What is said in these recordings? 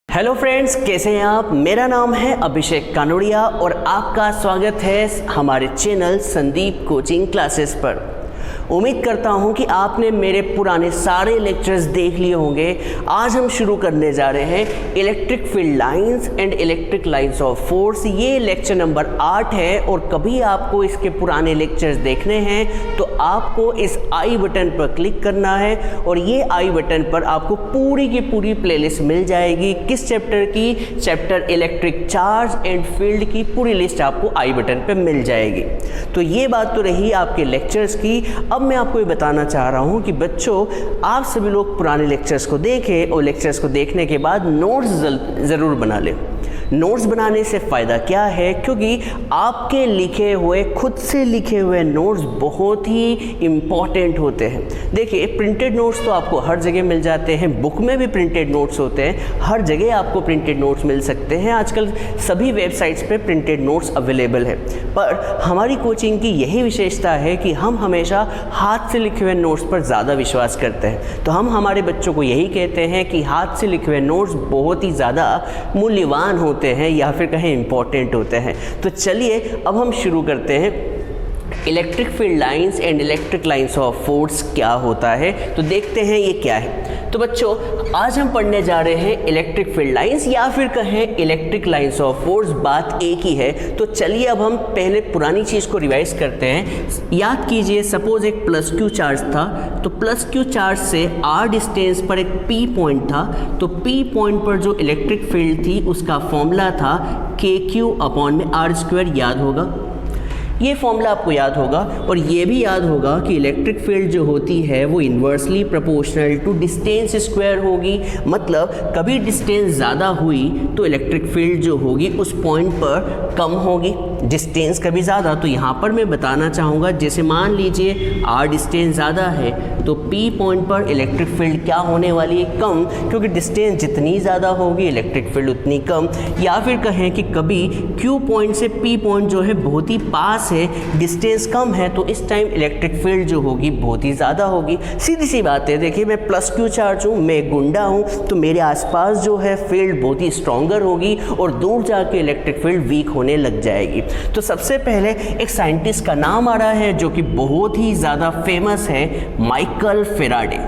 Hello friends, कैसे हैं आप। मेरा नाम है अभिषेक कानोड़िया और आपका स्वागत है हमारे चैनल संदीप कोचिंग क्लासेस पर। उम्मीद करता हूं कि आपने मेरे पुराने सारे लेक्चर्स देख लिए होंगे। आज हम शुरू करने जा रहे हैं electric field lines and electric lines of force. ये लेक्चर नंबर 8 है और कभी आपको इसके पुराने लेक्चर्स देखने हैं तो आपको इस आई बटन पर क्लिक करना है और ये आई बटन पर आपको पूरी की पूरी प्लेलिस्ट मिल जाएगी। किस चैप्टर की? Chapter electric charge and field की पूरी लिस्ट आपको आई बटन पर मिल जाएगी। तो ये बात तो रही आपके लेक्चर्स की। अब मैं आपको ये बताना चाह रहा हूँ कि बच्चों, आप सभी लोग पुराने लेक्चर्स को देखें और लेक्चर्स को देखने के बाद नोट्स ज़रूर बना लें। नोट्स बनाने से फ़ायदा क्या है? क्योंकि आपके लिखे हुए, खुद से लिखे हुए नोट्स बहुत ही इम्पॉर्टेंट होते हैं। देखिए, प्रिंटेड नोट्स तो आपको हर जगह मिल जाते हैं, बुक में भी प्रिंटेड नोट्स होते हैं, हर जगह आपको प्रिंटेड नोट्स मिल सकते हैं। आजकल सभी वेबसाइट्स पे प्रिंटेड नोट्स अवेलेबल है। पर हमारी कोचिंग की यही विशेषता है कि हम हमेशा हाथ से लिखे हुए नोट्स पर ज़्यादा विश्वास करते हैं। तो हम हमारे बच्चों को यही कहते हैं कि हाथ से लिखे हुए नोट्स बहुत ही ज़्यादा मूल्यवान होते हैं या फिर कहें इम्पॉर्टेंट होते हैं। तो चलिए अब हम शुरू करते हैं। Electric field lines and electric lines of force क्या होता है, तो देखते हैं ये क्या है। तो बच्चों, आज हम पढ़ने जा रहे हैं इलेक्ट्रिक फील्ड लाइंस या फिर कहें इलेक्ट्रिक लाइंस ऑफ फोर्स। बात एक ही है। तो चलिए अब हम पहले पुरानी चीज़ को रिवाइज करते हैं। याद कीजिए, सपोज एक प्लस क्यू चार्ज था, तो प्लस क्यू चार्ज से आर डिस्टेंस पर एक पी पॉइंट था। तो पी पॉइंट पर जो इलेक्ट्रिक फील्ड थी उसका फॉर्मूला था KQ/r²। याद होगा, ये फॉर्मूला आपको याद होगा। और ये भी याद होगा कि इलेक्ट्रिक फील्ड जो होती है वो inversely proportional to distance square होगी। मतलब कभी डिस्टेंस ज़्यादा हुई तो इलेक्ट्रिक फील्ड जो होगी उस पॉइंट पर कम होगी, डिस्टेंस कभी ज़्यादा। तो यहाँ पर मैं बताना चाहूँगा, जैसे मान लीजिए आर डिस्टेंस ज़्यादा है तो पी पॉइंट पर इलेक्ट्रिक फील्ड क्या होने वाली है? कम, क्योंकि डिस्टेंस जितनी ज़्यादा होगी इलेक्ट्रिक फील्ड उतनी कम। या फिर कहें कि कभी क्यू पॉइंट से पी पॉइंट जो है बहुत ही पास है, डिस्टेंस कम है, तो इस टाइम इलेक्ट्रिक फील्ड जो होगी बहुत ही ज़्यादा होगी। सीधी सी बात है। देखिए, मैं प्लस क्यू चार्ज हूँ, मैं गुंडा हूँ, तो मेरे आसपास जो है फील्ड बहुत ही स्ट्रॉन्गर होगी और दूर जाके इलेक्ट्रिक फील्ड वीक होने लग जाएगी। तो सबसे पहले एक साइंटिस्ट का नाम आ रहा है जो कि बहुत ही ज़्यादा फेमस है, माइकल फैराडे।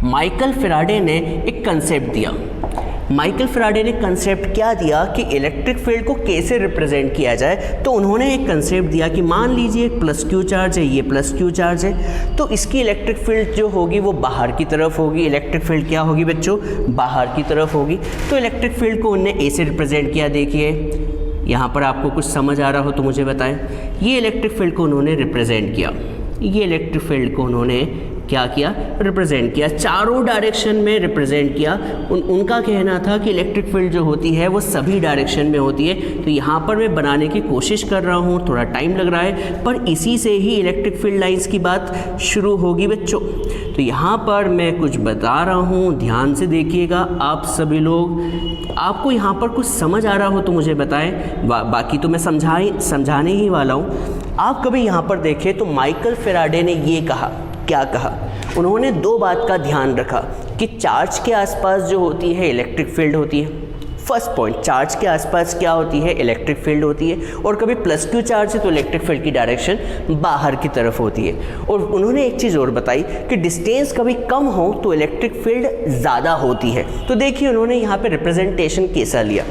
माइकल फैराडे ने एक कंसेप्ट दिया। माइकल फैराडे ने कंसेप्ट क्या दिया कि इलेक्ट्रिक फील्ड को कैसे रिप्रेजेंट किया जाए। तो उन्होंने एक कंसेप्ट दिया कि मान लीजिए एक प्लस क्यू चार्ज है, ये प्लस क्यू चार्ज है, तो इसकी इलेक्ट्रिक फील्ड जो होगी वो बाहर की तरफ होगी। इलेक्ट्रिक फील्ड क्या होगी बच्चों? बाहर की तरफ होगी। तो इलेक्ट्रिक फील्ड को उन्होंने ऐसे रिप्रेजेंट किया। देखिए, यहाँ पर आपको कुछ समझ आ रहा हो तो मुझे बताएं। ये इलेक्ट्रिक फील्ड को उन्होंने रिप्रेजेंट किया, ये इलेक्ट्रिक फील्ड को उन्होंने क्या किया? रिप्रेजेंट किया, चारों डायरेक्शन में रिप्रेजेंट किया। उनका कहना था कि इलेक्ट्रिक फील्ड जो होती है वो सभी डायरेक्शन में होती है। तो यहाँ पर मैं बनाने की कोशिश कर रहा हूँ, थोड़ा टाइम लग रहा है, पर इसी से ही इलेक्ट्रिक फील्ड लाइंस की बात शुरू होगी बच्चों। तो यहाँ पर मैं कुछ बता रहा हूँ, ध्यान से देखिएगा आप सभी लोग। आपको यहाँ पर कुछ समझ आ रहा हो तो मुझे बताएं, बाकी तो मैं समझाने ही वाला हूँ। आप कभी यहाँ पर देखें तो माइकल फैराडे ने ये कहा, क्या कहा? उन्होंने दो बात का ध्यान रखा कि चार्ज के आसपास जो होती है इलेक्ट्रिक फील्ड होती है। फर्स्ट पॉइंट, चार्ज के आसपास क्या होती है? इलेक्ट्रिक फील्ड होती है। और कभी प्लस क्यू चार्ज है तो इलेक्ट्रिक फील्ड की डायरेक्शन बाहर की तरफ होती है। और उन्होंने एक चीज़ और बताई कि डिस्टेंस कभी कम हो तो इलेक्ट्रिक फील्ड ज़्यादा होती है। तो देखिए, उन्होंने यहाँ पे रिप्रेजेंटेशन कैसा लिया?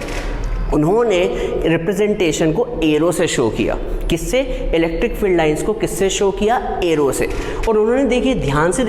उन्होंने रिप्रेजेंटेशन को एरो से शो किया। किससे? इलेक्ट्रिक फील्ड लाइंस को किससे शो किया? एरो से। और उन्होंने देखिए, ध्यान से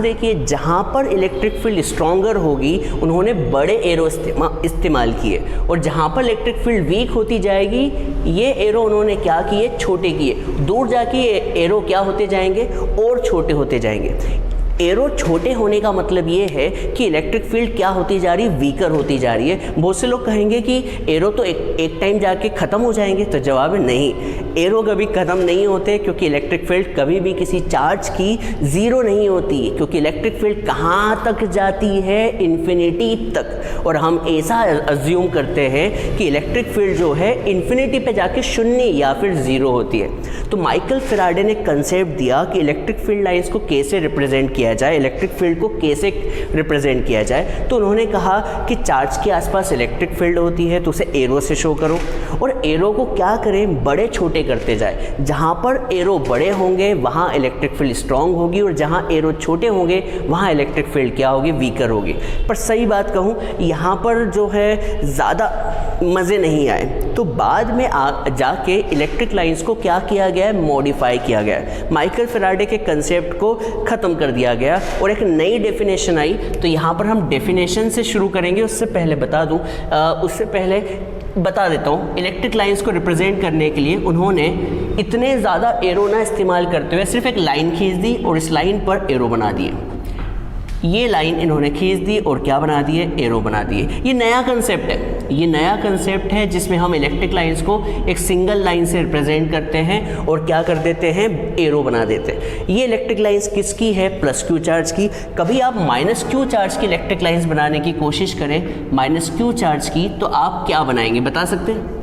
देखिए, जहाँ पर इलेक्ट्रिक फील्ड स्ट्रॉन्गर होगी उन्होंने बड़े एरो इस्तेमाल किए, और जहाँ पर इलेक्ट्रिक फील्ड वीक होती जाएगी ये एरो उन्होंने क्या किए? छोटे किए। दूर जाके एरो क्या होते जाएंगे? और छोटे होते जाएंगे। एरो छोटे होने का मतलब ये है कि इलेक्ट्रिक फील्ड क्या होती जा रही है? वीकर होती जा रही है। बहुत से लोग कहेंगे कि एरो तो एक टाइम जाके ख़त्म हो जाएंगे, तो जवाब है नहीं, एरो कभी ख़त्म नहीं होते, क्योंकि इलेक्ट्रिक फील्ड कभी भी किसी चार्ज की ज़ीरो नहीं होती, क्योंकि इलेक्ट्रिक फील्ड कहाँ तक जाती है? इन्फिनिटी तक। और हम ऐसा अज्यूम करते हैं कि इलेक्ट्रिक फील्ड जो है इन्फिनिटी पे जाके शून्य या फिर ज़ीरो होती है। तो माइकल फैराडे ने कंसेप्ट दिया कि इलेक्ट्रिक फील्ड लाइंस को कैसे रिप्रेजेंट किया किया जाए, इलेक्ट्रिक फील्ड को कैसे रिप्रेजेंट किया जाए, तो उन्होंने कहा कि चार्ज के आसपास इलेक्ट्रिक फील्ड होती है तो उसे एरो से शो करो, और एरो को क्या करें, बड़े छोटे करते जाए। जहाँ पर एरो बड़े होंगे वहाँ इलेक्ट्रिक फील्ड स्ट्रांग होगी, और जहाँ एरो छोटे होंगे वहाँ इलेक्ट्रिक फील्ड क्या होगी, वीकर होगी। पर सही बात कहूँ, यहाँ पर जो है ज़्यादा मज़े नहीं आए, तो बाद में जाके इलेक्ट्रिक लाइंस को क्या किया गया है, मॉडिफाई किया गया है। माइकल फैराडे के कंसेप्ट को ख़त्म कर दिया गया और एक नई डेफिनेशन आई। तो यहाँ पर हम डेफिनेशन से शुरू करेंगे। उससे पहले बता दूँ, उससे पहले बता देता हूँ, इलेक्ट्रिक लाइंस को रिप्रेजेंट करने के लिए उन्होंने इतने ज़्यादा एरो ना इस्तेमाल करते हुए सिर्फ एक लाइन खींच दी और इस लाइन पर एरो बना दिए। ये लाइन इन्होंने खींच दी और क्या बना दिए, एरो बना दिए। ये नया कंसेप्ट है, ये नया कंसेप्ट है जिसमें हम इलेक्ट्रिक लाइंस को एक सिंगल लाइन से रिप्रेजेंट करते हैं और क्या कर देते हैं, एरो बना देते हैं। ये इलेक्ट्रिक लाइंस किसकी है, प्लस क्यू चार्ज की। कभी आप माइनस क्यू चार्ज की इलेक्ट्रिक लाइंस बनाने की कोशिश करें, माइनस क्यू चार्ज की, तो आप क्या बनाएंगे बता सकते हैं?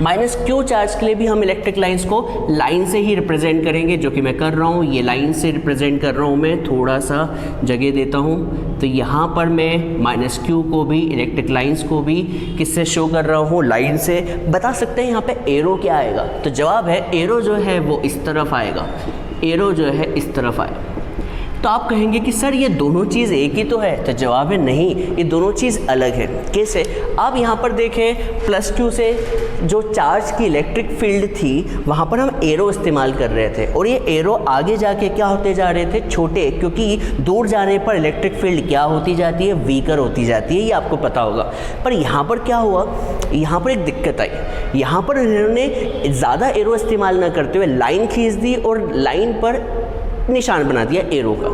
माइनस क्यू चार्ज के लिए भी हम इलेक्ट्रिक लाइंस को लाइन से ही रिप्रेजेंट करेंगे, जो कि मैं कर रहा हूँ। ये लाइन से रिप्रेजेंट कर रहा हूँ, मैं थोड़ा सा जगह देता हूँ। तो यहाँ पर मैं माइनस क्यू को भी, इलेक्ट्रिक लाइंस को भी किससे शो कर रहा हूँ, लाइन से। बता सकते हैं यहाँ पे एरो क्या आएगा? तो जवाब है एरो जो है वो इस तरफ आएगा, एरो जो है इस तरफ आएगा। तो आप कहेंगे कि सर ये दोनों चीज़ एक ही तो है, तो जवाब है नहीं, ये दोनों चीज़ अलग है। कैसे? आप यहाँ पर देखें, प्लस क्यू से जो चार्ज की इलेक्ट्रिक फील्ड थी वहाँ पर हम एरो इस्तेमाल कर रहे थे, और ये एरो आगे जाके क्या होते जा रहे थे, छोटे, क्योंकि दूर जाने पर इलेक्ट्रिक फील्ड क्या होती जाती है, वीकर होती जाती है, ये आपको पता होगा। पर यहाँ पर क्या हुआ, यहाँ पर एक दिक्कत आई। यहाँ पर इन्होंने ज़्यादा एरो इस्तेमाल ना करते हुए लाइन खींच दी और लाइन पर निशान बना दिया एरो का।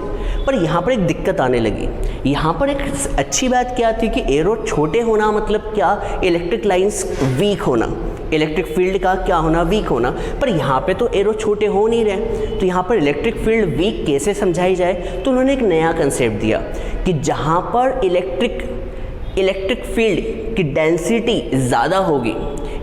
पर यहाँ पर एक दिक्कत आने लगी। यहाँ पर एक अच्छी बात क्या थी कि एरो छोटे होना मतलब क्या, इलेक्ट्रिक लाइंस वीक होना, इलेक्ट्रिक फील्ड का क्या होना, वीक होना। पर यहाँ पे तो एरो छोटे हो नहीं रहे, तो यहाँ पर इलेक्ट्रिक फील्ड वीक कैसे समझाई जाए? तो उन्होंने एक नया कंसेप्ट दिया कि जहाँ पर इलेक्ट्रिक फील्ड की डेंसिटी ज़्यादा होगी,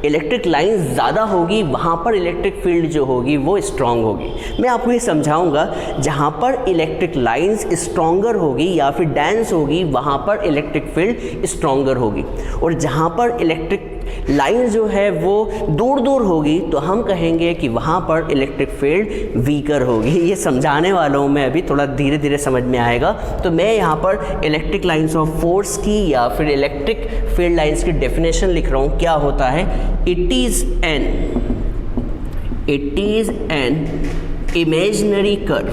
इलेक्ट्रिक लाइन ज़्यादा होगी, वहाँ पर इलेक्ट्रिक फील्ड जो होगी वो स्ट्रॉन्ग होगी। मैं आपको ये समझाऊंगा, जहाँ पर इलेक्ट्रिक लाइंस स्ट्रॉन्गर होगी या फिर डेंस होगी वहाँ पर इलेक्ट्रिक फील्ड स्ट्रॉन्गर होगी, और जहाँ पर इलेक्ट्रिक लाइन जो है वो दूर दूर होगी तो हम कहेंगे कि वहाँ पर इलेक्ट्रिक फील्ड वीकर होगी। ये समझाने वाला हूँ मैं, अभी थोड़ा धीरे धीरे समझ में आएगा। तो मैं यहाँ पर इलेक्ट्रिक लाइंस ऑफ फोर्स की या फिर इलेक्ट्रिक फील्ड लाइंस की डेफिनेशन लिख रहा हूँ। क्या होता है? It is an imaginary curve,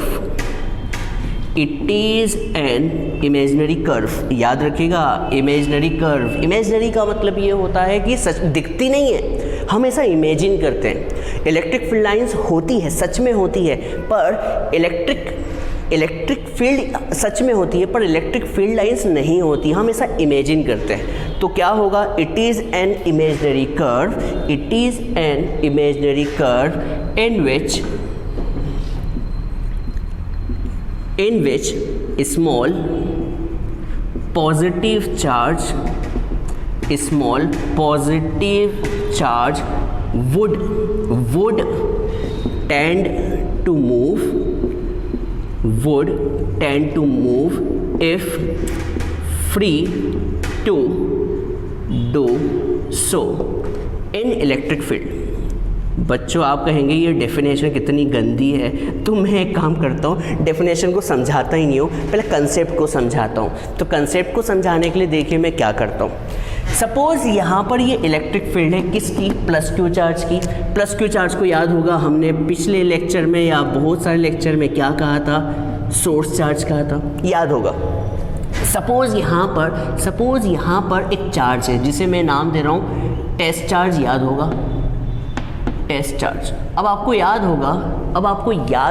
it is an imaginary curve. याद रखिएगा, इमेजिनरी कर्व, इमेजिनरी का मतलब ये होता है कि सच दिखती नहीं है, हम ऐसा इमेजिन करते हैं। इलेक्ट्रिक फील्ड लाइंस होती है, सच में होती है, पर इलेक्ट्रिक फील्ड सच में होती है पर इलेक्ट्रिक फील्ड लाइंस नहीं होती, हम ऐसा इमेजिन करते हैं। तो क्या होगा? It is an imaginary curve, it is an imaginary curve in which small positive charge would tend to move if free to do so in electric field। बच्चों आप कहेंगे ये डेफिनेशन कितनी गंदी है, तो मैं एक काम करता हूँ, डेफिनेशन को समझाता ही नहीं हूँ, पहले कंसेप्ट को समझाता हूँ। तो कंसेप्ट को समझाने के लिए देखिए मैं क्या करता हूँ। सपोज़ यहाँ पर ये इलेक्ट्रिक फील्ड है किसकी? प्लस क्यू चार्ज की। प्लस क्यू चार्ज को याद होगा हमने पिछले लेक्चर में या बहुत सारे लेक्चर में क्या कहा था? सोर्स चार्ज कहा था, याद होगा। सपोज़ यहाँ पर एक चार्ज है जिसे मैं नाम दे रहा हूँ टेस्ट चार्ज, याद होगा, टेस्ट चार्ज। अब आपको याद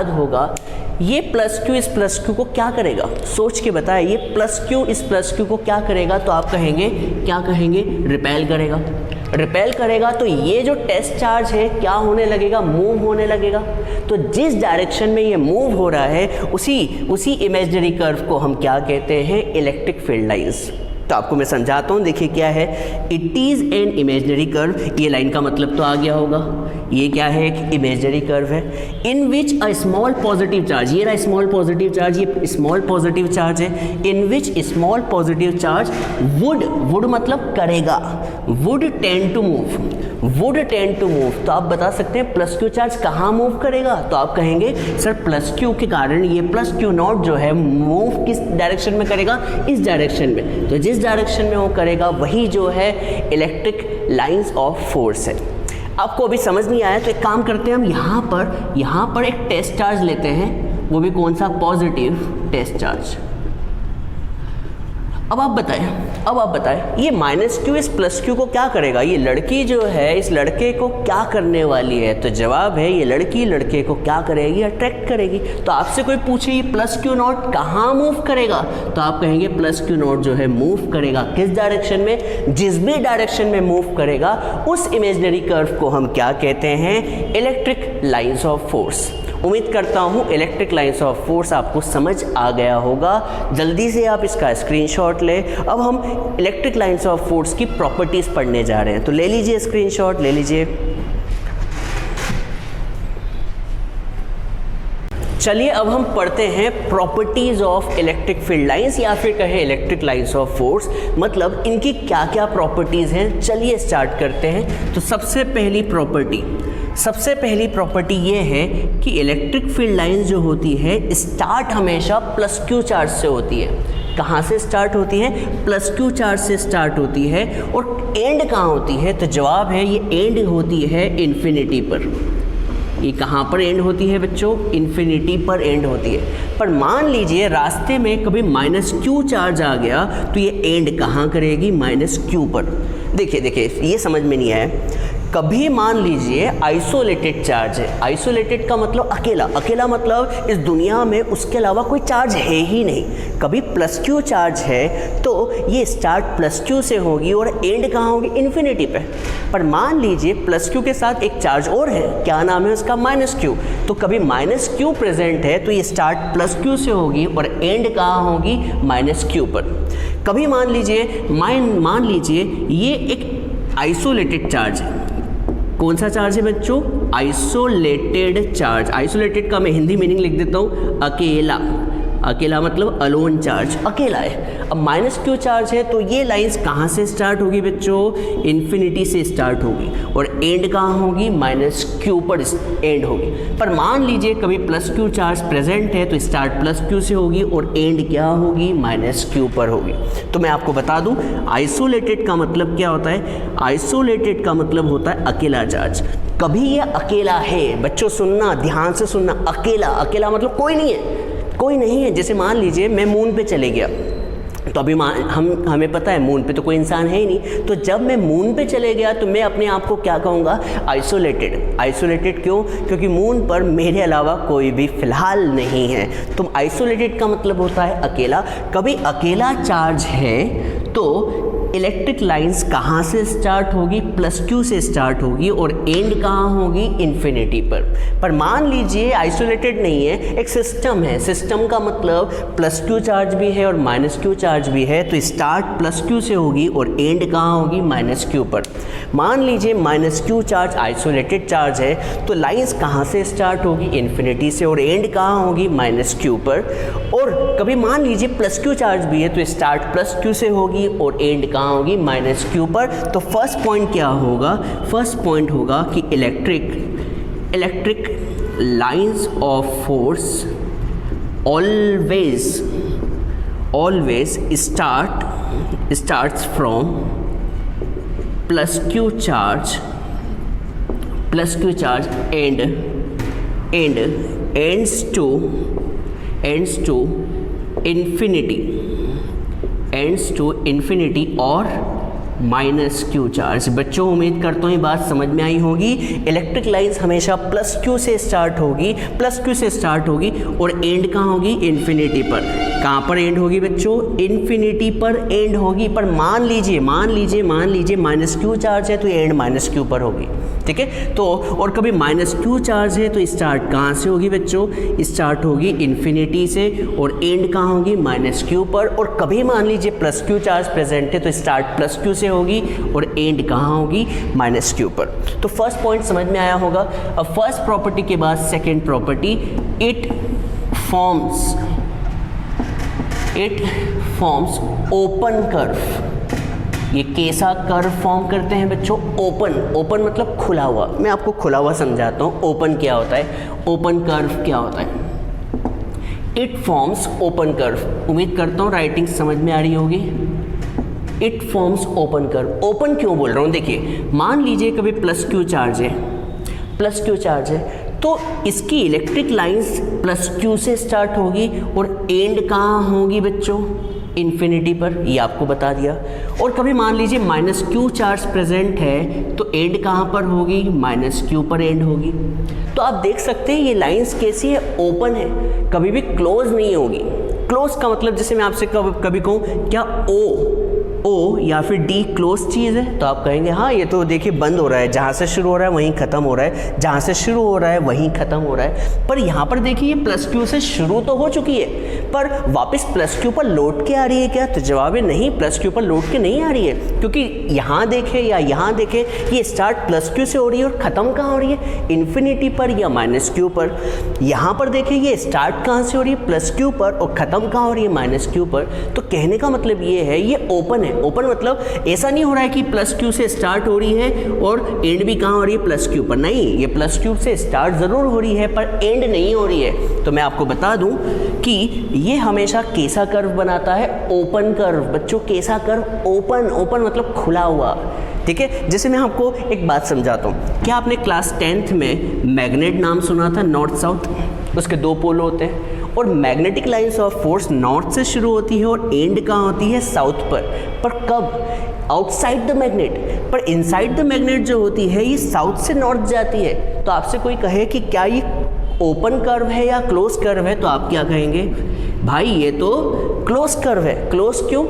होगा ये प्लस क्यू इस प्लस क्यू को क्या करेगा? सोच के बताया, ये प्लस क्यू इस प्लस क्यू को क्या करेगा? तो आप कहेंगे, क्या कहेंगे? रिपेल करेगा। रिपेल करेगा तो ये जो टेस्ट चार्ज है क्या होने लगेगा? मूव होने लगेगा। तो जिस डायरेक्शन में ये मूव हो रहा है उसी इमेजिनरी कर्व को हम क्या कहते हैं? Electric field lines. तो आपको मैं समझाता हूँ, देखिए क्या है, it is an imaginary curve. ये लाइन का मतलब तो आ गया होगा, ये क्या है, एक इमेजनरी कर्व है, in which a small positive charge, ये रहा स्मॉल पॉजिटिव चार्ज, ये स्मॉल पॉजिटिव चार्ज है, in which small positive charge would मतलब करेगा, वुड टेंड टू मूव। तो आप बता सकते हैं प्लस क्यू चार्ज कहाँ मूव करेगा, तो आप कहेंगे सर प्लस क्यू के कारण ये प्लस क्यू नॉट जो है मूव किस डायरेक्शन में करेगा, इस डायरेक्शन में। तो जिस डायरेक्शन में वो करेगा वही जो है इलेक्ट्रिक लाइंस ऑफ फोर्स है। आपको अभी समझ नहीं आया तो एक काम करते हैं, हम यहाँ पर एक टेस्ट चार्ज लेते हैं, वो भी कौन सा, पॉजिटिव टेस्ट चार्ज। अब आप बताएं ये माइनस क्यू इस प्लस क्यू को क्या करेगा, ये लड़की जो है इस लड़के को क्या करने वाली है, तो जवाब है ये लड़की लड़के को क्या करेगी, अट्रैक्ट करेगी। तो आपसे कोई पूछे ये प्लस क्यू नॉट कहाँ मूव करेगा, तो आप कहेंगे प्लस क्यू नॉट जो है मूव करेगा किस डायरेक्शन में, जिस भी डायरेक्शन में मूव करेगा उस इमेजिनरी कर्व को हम क्या कहते हैं, इलेक्ट्रिक लाइंस ऑफ फोर्स। उम्मीद करता हूँ इलेक्ट्रिक लाइंस ऑफ फोर्स आपको समझ आ गया होगा। जल्दी से आप इसका स्क्रीनशॉट लें। अब हम इलेक्ट्रिक लाइंस ऑफ फोर्स की प्रॉपर्टीज़ पढ़ने जा रहे हैं, तो ले लीजिए स्क्रीनशॉट, ले लीजिए। चलिए अब हम पढ़ते हैं properties of electric field lines, या फिर कहें इलेक्ट्रिक लाइंस ऑफ फोर्स, मतलब इनकी क्या क्या प्रॉपर्टीज़ हैं। चलिए स्टार्ट करते हैं। तो सबसे पहली प्रॉपर्टी ये है कि इलेक्ट्रिक फील्ड लाइंस जो होती है स्टार्ट हमेशा प्लस क्यू चार्ज से होती है। कहाँ से स्टार्ट होती है, प्लस क्यू चार्ज से स्टार्ट होती है। और एंड कहाँ होती है, तो जवाब है ये एंड होती है इन्फिनिटी पर। ये कहाँ पर एंड होती है बच्चों, इन्फिनिटी पर एंड होती है। पर मान लीजिए रास्ते में कभी माइनस क्यू चार्ज आ गया तो ये एंड कहाँ करेगी, माइनस क्यू पर। देखिए ये समझ में नहीं आया। कभी मान लीजिए आइसोलेटेड चार्ज है, आइसोलेटेड का मतलब अकेला मतलब इस दुनिया में उसके अलावा कोई चार्ज है ही नहीं। कभी प्लस क्यू चार्ज है तो ये स्टार्ट प्लस क्यू से होगी और एंड कहाँ होगी, इन्फिनिटी पे। पर मान लीजिए प्लस क्यू के साथ एक चार्ज और है, क्या नाम है उसका, माइनस क्यू। तो कभी माइनस क्यू प्रेजेंट है तो ये स्टार्ट प्लस क्यू से होगी और एंड कहाँ होगी, माइनस क्यू पर। कभी मान लीजिए ये एक आइसोलेटेड चार्ज है। कौन सा चार्ज है बच्चों, आइसोलेटेड चार्ज। आइसोलेटेड का मैं हिंदी मीनिंग लिख देता हूँ, अकेला मतलब अलोन चार्ज, अकेला है। अब माइनस क्यू चार्ज है तो ये लाइंस कहाँ से स्टार्ट होगी बच्चों, इन्फिनिटी से स्टार्ट होगी और एंड कहाँ होगी, माइनस क्यू पर एंड होगी। पर मान लीजिए कभी प्लस क्यू चार्ज प्रेजेंट है तो स्टार्ट प्लस क्यू से होगी और एंड क्या होगी, माइनस क्यू पर होगी। तो मैं आपको बता दूं आइसोलेटेड का मतलब क्या होता है, आइसोलेटेड का मतलब होता है अकेला चार्ज। कभी ये अकेला है, बच्चों सुनना, ध्यान से सुनना, अकेला मतलब कोई नहीं है। जैसे मान लीजिए मैं मून पे चले गया, तो अभी हमें पता है मून पे तो कोई इंसान है ही नहीं। तो जब मैं मून पे चले गया तो मैं अपने आप को क्या कहूँगा, आइसोलेटेड क्यों, क्योंकि मून पर मेरे अलावा कोई भी फिलहाल नहीं है। तो आइसोलेटेड का मतलब होता है अकेला। कभी अकेला चार्ज है तो इलेक्ट्रिक लाइंस कहाँ से स्टार्ट होगी, प्लस क्यू से स्टार्ट होगी और एंड कहाँ होगी, इन्फिनिटी पर मान लीजिए आइसोलेटेड नहीं है, एक सिस्टम है। सिस्टम का मतलब प्लस क्यू चार्ज भी है और माइनस क्यू चार्ज भी है, तो स्टार्ट प्लस क्यू से होगी और एंड कहाँ होगी, माइनस क्यू पर। मान लीजिए minus Q charge isolated charge है तो लाइंस कहाँ से स्टार्ट होगी, इन्फिनिटी से और एंड कहाँ होगी, माइनस क्यू पर। और कभी मान लीजिए प्लस क्यू चार्ज भी है तो स्टार्ट प्लस क्यू से होगी और एंड कहाँ होगी, माइनस क्यू पर। तो फर्स्ट पॉइंट क्या होगा, फर्स्ट पॉइंट होगा कि electric lines of force always starts from plus q charge and ends to infinity or minus Q charge. बच्चों उम्मीद करता हूँ ये बात समझ में आई होगी। इलेक्ट्रिक लाइंस हमेशा प्लस क्यू से स्टार्ट होगी, प्लस क्यू से स्टार्ट होगी और एंड कहाँ होगी? इन्फिनिटी पर। कहाँ पर एंड होगी बच्चों? इन्फिनिटी पर एंड होगी। पर मान लीजिए माइनस क्यू चार्ज है तो एंड माइनस क्यू पर होगी, ठीक है। तो और कभी माइनस क्यू चार्ज है तो स्टार्ट कहाँ से होगी बच्चों? स्टार्ट होगी इन्फिनिटी से और एंड कहाँ होगी? माइनस क्यू पर। और कभी मान लीजिए प्लस क्यू चार्ज प्रेजेंट है तो स्टार्ट प्लस क्यू से होगी और एंड कहाँ होगी? माइनस क्यू पर। तो फर्स्ट पॉइंट समझ में आया होगा। अब फर्स्ट प्रॉपर्टी के बाद second property, it forms open curve. ये कैसा कर्व फॉर्म करते हैं बच्चों? ओपन मतलब खुला हुआ। मैं आपको खुला हुआ समझाता हूँ। ओपन क्या होता है, ओपन कर्व क्या होता है। It forms open curve. उम्मीद करता हूँ राइटिंग समझ में आ रही होगी। It forms open curve. Open क्यों बोल रहा हूँ? देखिए मान लीजिए कभी प्लस क्यू चार्ज है तो इसकी इलेक्ट्रिक लाइंस प्लस क्यू से स्टार्ट होगी और एंड कहाँ होगी बच्चों? इन्फिनिटी पर। ये आपको बता दिया। और कभी मान लीजिए माइनस क्यू चार्ज प्रेजेंट है तो एंड कहाँ पर होगी? माइनस क्यू पर एंड होगी। तो आप देख सकते हैं ये लाइंस कैसी है? ओपन है, कभी भी क्लोज नहीं होगी। क्लोज का मतलब जैसे मैं आपसे कभी कहूँ क्या ओ या फिर डी क्लोज चीज़ है तो आप कहेंगे हाँ ये तो देखिए बंद हो रहा है, जहाँ से शुरू हो रहा है वहीं ख़त्म हो रहा है, जहाँ से शुरू हो रहा है वहीं ख़त्म हो रहा है। पर यहाँ पर देखिए ये प्लस क्यू से शुरू तो हो चुकी है पर वापस प्लस क्यू पर लौट के आ रही है क्या? तो जवाब है नहीं, प्लस क्यू पर लौट के नहीं आ रही है। क्योंकि यहाँ देखें या यहाँ देखें ये स्टार्ट प्लस क्यू से हो रही है और ख़त्म कहाँ हो रही है? इन्फिनिटी पर या माइनस क्यू पर। यहाँ पर देखें ये स्टार्ट कहाँ से हो रही है? प्लस क्यू पर और ख़त्म कहाँ हो रही है? माइनस क्यू पर। तो कहने का मतलब ये है ये ओपन है। ओपन मतलब ऐसा नहीं हो रहा है कि प्लस क्यू से स्टार्ट हो रही है और एंड भी कहाँ हो रही है? प्लस क्यू पर। नहीं, ये प्लस क्यू से स्टार्ट ज़रूर हो रही है पर एंड नहीं हो रही है। तो मैं आपको बता दूं कि ये हमेशा कैसा कर्व बनाता है? Open curve. बच्चों कैसा कर्व? ओपन मतलब खुला हुआ, ठीक है। जैसे मैं आपको एक बात समझाता हूँ। क्या आपने क्लास 10th में मैग्नेट नाम सुना था? नॉर्थ साउथ, उसके दो पोल होते हैं और magnetic lines of force north से शुरू होती है और एंड कहाँ होती है? साउथ पर कब? Outside the magnet. पर इनसाइड द मैग्नेट जो होती है ये साउथ से नॉर्थ जाती है। तो आपसे कोई कहे कि क्या ये ओपन कर्व है या क्लोज कर्व है तो आप क्या कहेंगे? भाई ये तो क्लोज कर्व है। क्लोज क्यों?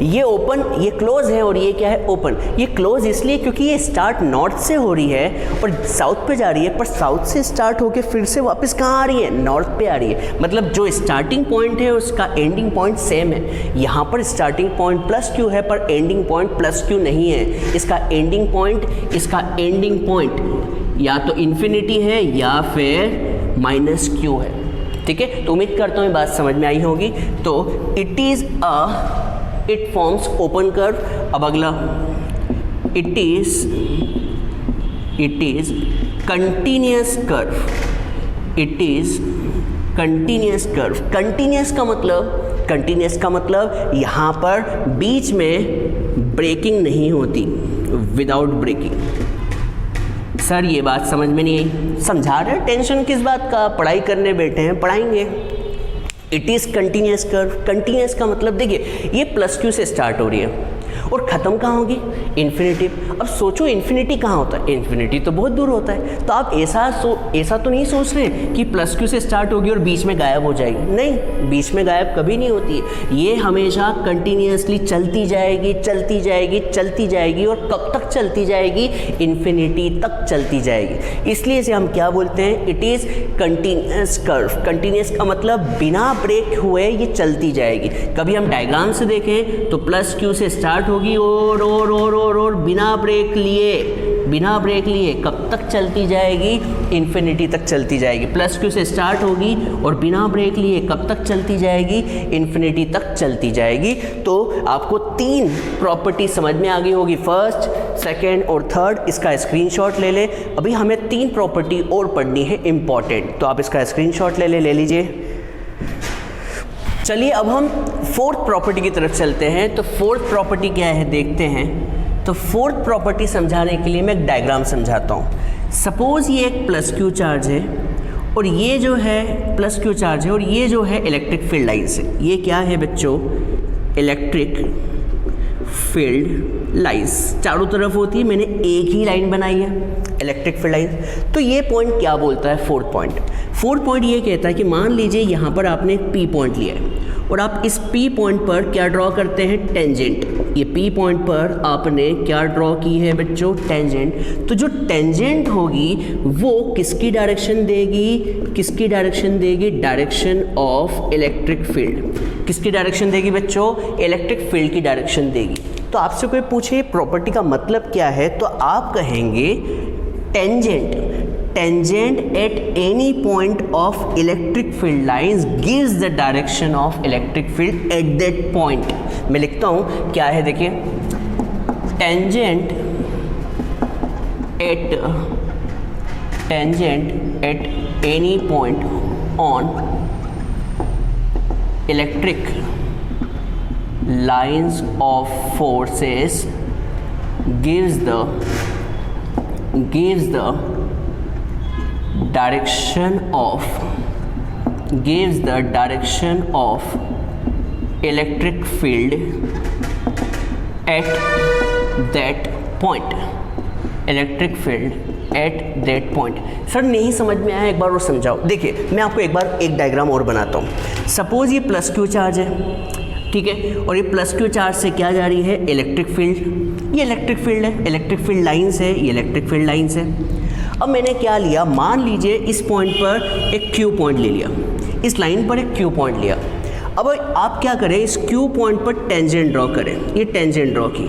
ये ओपन, ये क्लोज है और ये क्या है? ओपन। ये क्लोज इसलिए क्योंकि ये स्टार्ट नॉर्थ से हो रही है और साउथ पे जा रही है, पर साउथ से स्टार्ट होके फिर से वापस कहाँ आ रही है? नॉर्थ पे आ रही है। मतलब जो स्टार्टिंग पॉइंट है उसका एंडिंग पॉइंट सेम है। यहाँ पर स्टार्टिंग पॉइंट प्लस क्यू है पर एंडिंग पॉइंट प्लस क्यू नहीं है। इसका एंडिंग पॉइंट या तो इन्फिनिटी है या फिर माइनस क्यू है, ठीक है। तो उम्मीद करता हूँ ये बात समझ में आई होगी। तो इट फॉर्म्स ओपन कर्व। अब अगला it is continuous curve. Continuous का मतलब यहाँ पर बीच में ब्रेकिंग नहीं होती, विदाउट ब्रेकिंग। सर ये बात समझ में नहीं आई। समझा रहे हैं, टेंशन किस बात का? पढ़ाई करने बैठे हैं, पढ़ाएंगे। It is continuous curve. Continuous का मतलब देखिए ये प्लस क्यू से स्टार्ट हो रही है और ख़त्म कहाँ होगी? इन्फिनिटी। अब सोचो इन्फिनिटी कहाँ होता है? इन्फिनिटी तो बहुत दूर होता है। तो आप ऐसा तो नहीं सोच रहे कि प्लस क्यू से स्टार्ट होगी और बीच में गायब हो जाएगी। नहीं, बीच में गायब कभी नहीं होती है। ये हमेशा कंटिन्यूअसली चलती जाएगी और कब तक चलती जाएगी? इन्फिनिटी तक चलती जाएगी। इसलिए इसे हम क्या बोलते हैं? It is continuous curve. Continuous का मतलब बिना ब्रेक हुए ये चलती जाएगी। कभी हम डायग्राम से देखें तो प्लस क्यू से स्टार्ट होगी और बिना ब्रेक लिए कब तक चलती जाएगी? इन्फिनिटी तक चलती जाएगी। प्लस क्यू से स्टार्ट होगी और बिना ब्रेक लिए कब तक चलती जाएगी? इन्फिनिटी तक चलती जाएगी। तो आपको 3 प्रॉपर्टी समझ में आ गई होगी, फर्स्ट, सेकेंड और थर्ड। इसका स्क्रीनशॉट ले ले। अभी हमें 3 प्रॉपर्टी और पढ़नी है इंपॉर्टेंट, तो आप इसका स्क्रीनशॉट ले लीजिए। चलिए अब हम 4th प्रॉपर्टी की तरफ चलते हैं। तो 4th प्रॉपर्टी क्या है देखते हैं। तो 4th प्रॉपर्टी समझाने के लिए मैं एक डायग्राम समझाता हूँ। सपोज़ ये एक प्लस क्यू चार्ज है और ये जो है प्लस क्यू चार्ज है और ये जो है इलेक्ट्रिक फील्ड लाइन्स है। ये क्या है बच्चों? इलेक्ट्रिक फील्ड लाइंस चारों तरफ होती है, मैंने एक ही लाइन बनाई है इलेक्ट्रिक फील्ड लाइन। तो ये पॉइंट क्या बोलता है, फोर्थ पॉइंट ये कहता है कि मान लीजिए यहाँ पर आपने एक पी पॉइंट लिया है और आप इस पी पॉइंट पर क्या ड्रॉ करते हैं, टेंजेंट। ये पी पॉइंट पर आपने क्या ड्रॉ की है बच्चों, टेंजेंट। तो जो टेंजेंट होगी वो किसकी डायरेक्शन देगी, डायरेक्शन ऑफ इलेक्ट्रिक फील्ड। किसकी डायरेक्शन देगी बच्चों, इलेक्ट्रिक फील्ड की डायरेक्शन देगी। तो आपसे कोई पूछे प्रॉपर्टी का मतलब क्या है, तो आप कहेंगे tangent at any point of electric field lines gives the direction of electric field at that point। मैं लिखता हूँ क्या है, देखिए tangent at any point on electric lines of forces gives the direction of electric field at that point। Sir नहीं समझ में आया, एक बार और समझाओ। देखिए मैं आपको एक बार एक डायग्राम और बनाता हूँ। सपोज ये प्लस क्यू चार्ज है, ठीक है, और ये प्लस क्यू चार्ज से क्या जा रही है, इलेक्ट्रिक फील्ड। ये इलेक्ट्रिक फील्ड है, इलेक्ट्रिक फील्ड लाइंस है, ये इलेक्ट्रिक फील्ड लाइंस है। अब मैंने क्या लिया, मान लीजिए इस पॉइंट पर एक क्यू पॉइंट ले लिया, इस लाइन पर एक क्यू पॉइंट लिया। अब आप क्या करें, इस क्यू पॉइंट पर टेंजेंट ड्रॉ करें। ये टेंजेंट ड्रॉ की।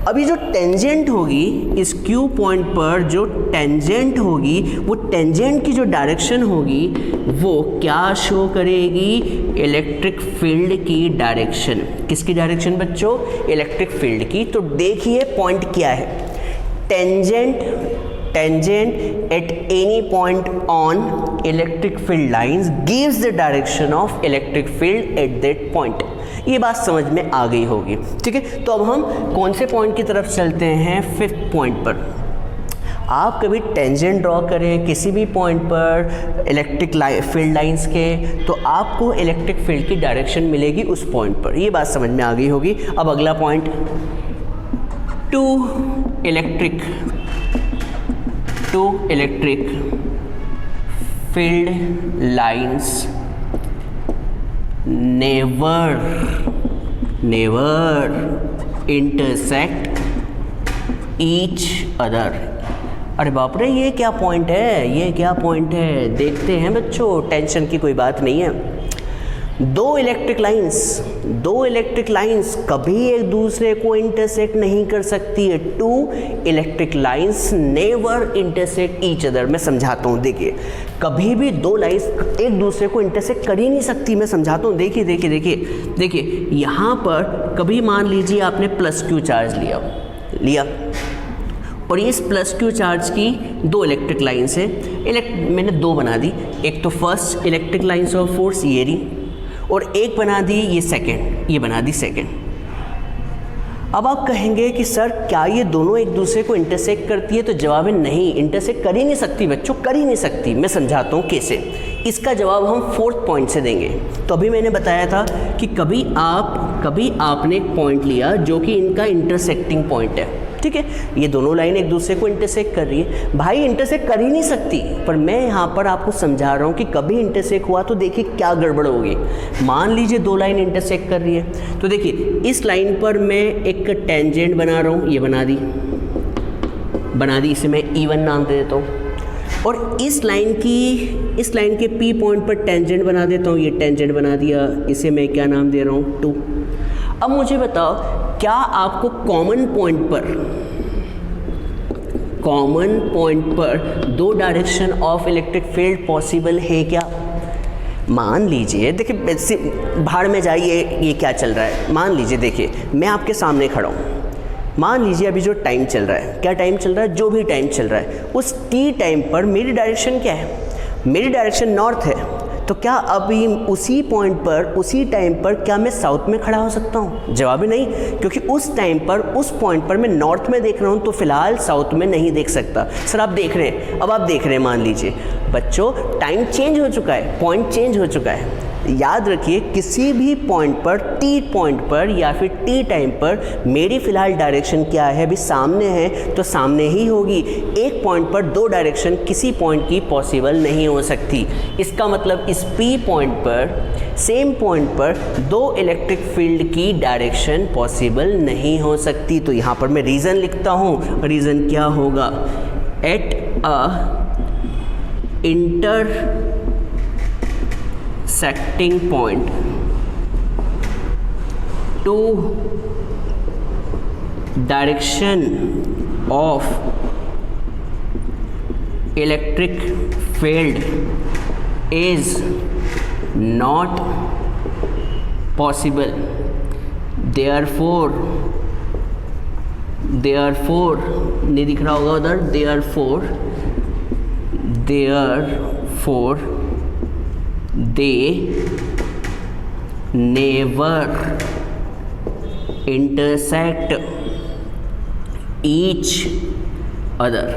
अभी जो टेंजेंट होगी इस क्यू पॉइंट पर, जो टेंजेंट होगी वो टेंजेंट की जो डायरेक्शन होगी वो क्या शो करेगी, इलेक्ट्रिक फील्ड की डायरेक्शन। किसकी डायरेक्शन बच्चों, इलेक्ट्रिक फील्ड की। तो देखिए पॉइंट क्या है, tangent at any point on electric field lines gives the direction of electric field at that point। ये बात समझ में आ गई होगी, ठीक है। तो अब हम कौन से पॉइंट की तरफ चलते हैं, फिफ्थ पॉइंट पर। आप कभी टेंजेंट ड्रॉ करें किसी भी पॉइंट पर इलेक्ट्रिक फील्ड लाइंस के, तो आपको इलेक्ट्रिक फील्ड की डायरेक्शन मिलेगी उस पॉइंट पर। ये बात समझ में आ गई होगी। अब अगला point, two electric field lines never intersect each other। अरे बाप रे, ये क्या पॉइंट है, देखते हैं बच्चों, टेंशन की कोई बात नहीं है। दो इलेक्ट्रिक लाइंस कभी एक दूसरे को इंटरसेक्ट नहीं कर सकती है। Two electric lines never intersect each other. मैं समझाता हूँ, देखिए कभी भी दो लाइंस एक दूसरे को इंटरसेक्ट कर ही नहीं सकती। मैं समझाता हूँ, देखिए यहाँ पर कभी मान लीजिए आपने प्लस क्यू चार्ज लिया और इस प्लस क्यू चार्ज की दो इलेक्ट्रिक लाइंस है, मैंने दो बना दी। एक तो first electric lines of force ये रही, और एक बना दी ये सेकंड, ये बना दी सेकंड। अब आप कहेंगे कि सर क्या ये दोनों एक दूसरे को इंटरसेक्ट करती है, तो जवाब है नहीं, इंटरसेक्ट कर ही नहीं सकती बच्चों, कर ही नहीं सकती। मैं समझाता हूँ कैसे। इसका जवाब हम फोर्थ पॉइंट से देंगे। तो अभी मैंने बताया था कि कभी आपने एक पॉइंट लिया जो कि इनका इंटरसेक्टिंग पॉइंट है, ठीक है। ये दोनों लाइन एक दूसरे को इंटरसेक्ट कर रही है, भाई इंटरसेक्ट कर ही नहीं सकती, पर मैं यहाँ पर आपको समझा रहा हूँ कि कभी इंटरसेक्ट हुआ तो देखिए क्या गड़बड़ होगी। मान लीजिए दो लाइन इंटरसेक्ट कर रही है, तो देखिए इस लाइन पर मैं एक टेंजेंट बना रहा हूँ, ये बना दी, इसे मैं E1 नाम दे देता हूँ। और इस लाइन के P पॉइंट पर टेंजेंट बना देता हूँ, ये टेंजेंट बना दिया, इसे मैं क्या नाम दे रहा हूँ, 2। अब मुझे बताओ, क्या आपको कॉमन पॉइंट पर दो direction of electric field possible है क्या? मान लीजिए, देखिए भाड़ में जाइए, ये क्या चल रहा है। मान लीजिए, देखिए मैं आपके सामने खड़ा हूँ, मान लीजिए अभी जो टाइम चल रहा है, क्या टाइम चल रहा है, जो भी टाइम चल रहा है, उस टी टाइम पर मेरी डायरेक्शन क्या है, मेरी डायरेक्शन नॉर्थ है। तो क्या अभी उसी पॉइंट पर, उसी टाइम पर क्या मैं साउथ में खड़ा हो सकता हूँ? जवाब नहीं, क्योंकि उस टाइम पर, उस पॉइंट पर मैं नॉर्थ में देख रहा हूँ, तो फिलहाल साउथ में नहीं देख सकता। सर आप देख रहे हैं, अब आप देख रहे हैं, मान लीजिए बच्चों टाइम चेंज हो चुका है, पॉइंट चेंज हो चुका है। याद रखिए किसी भी पॉइंट पर, टी पॉइंट पर या फिर टी टाइम पर मेरी फ़िलहाल डायरेक्शन क्या है, अभी सामने है तो सामने ही होगी। एक पॉइंट पर दो डायरेक्शन किसी पॉइंट की पॉसिबल नहीं हो सकती। इसका मतलब इस पी पॉइंट पर, सेम पॉइंट पर दो इलेक्ट्रिक फील्ड की डायरेक्शन पॉसिबल नहीं हो सकती। तो यहाँ पर मैं रीज़न लिखता हूँ, रीज़न क्या होगा, at a intersecting point two direction of electric field is not possible, therefore नहीं दिख रहा होगा उधर, therefore they never intersect each other।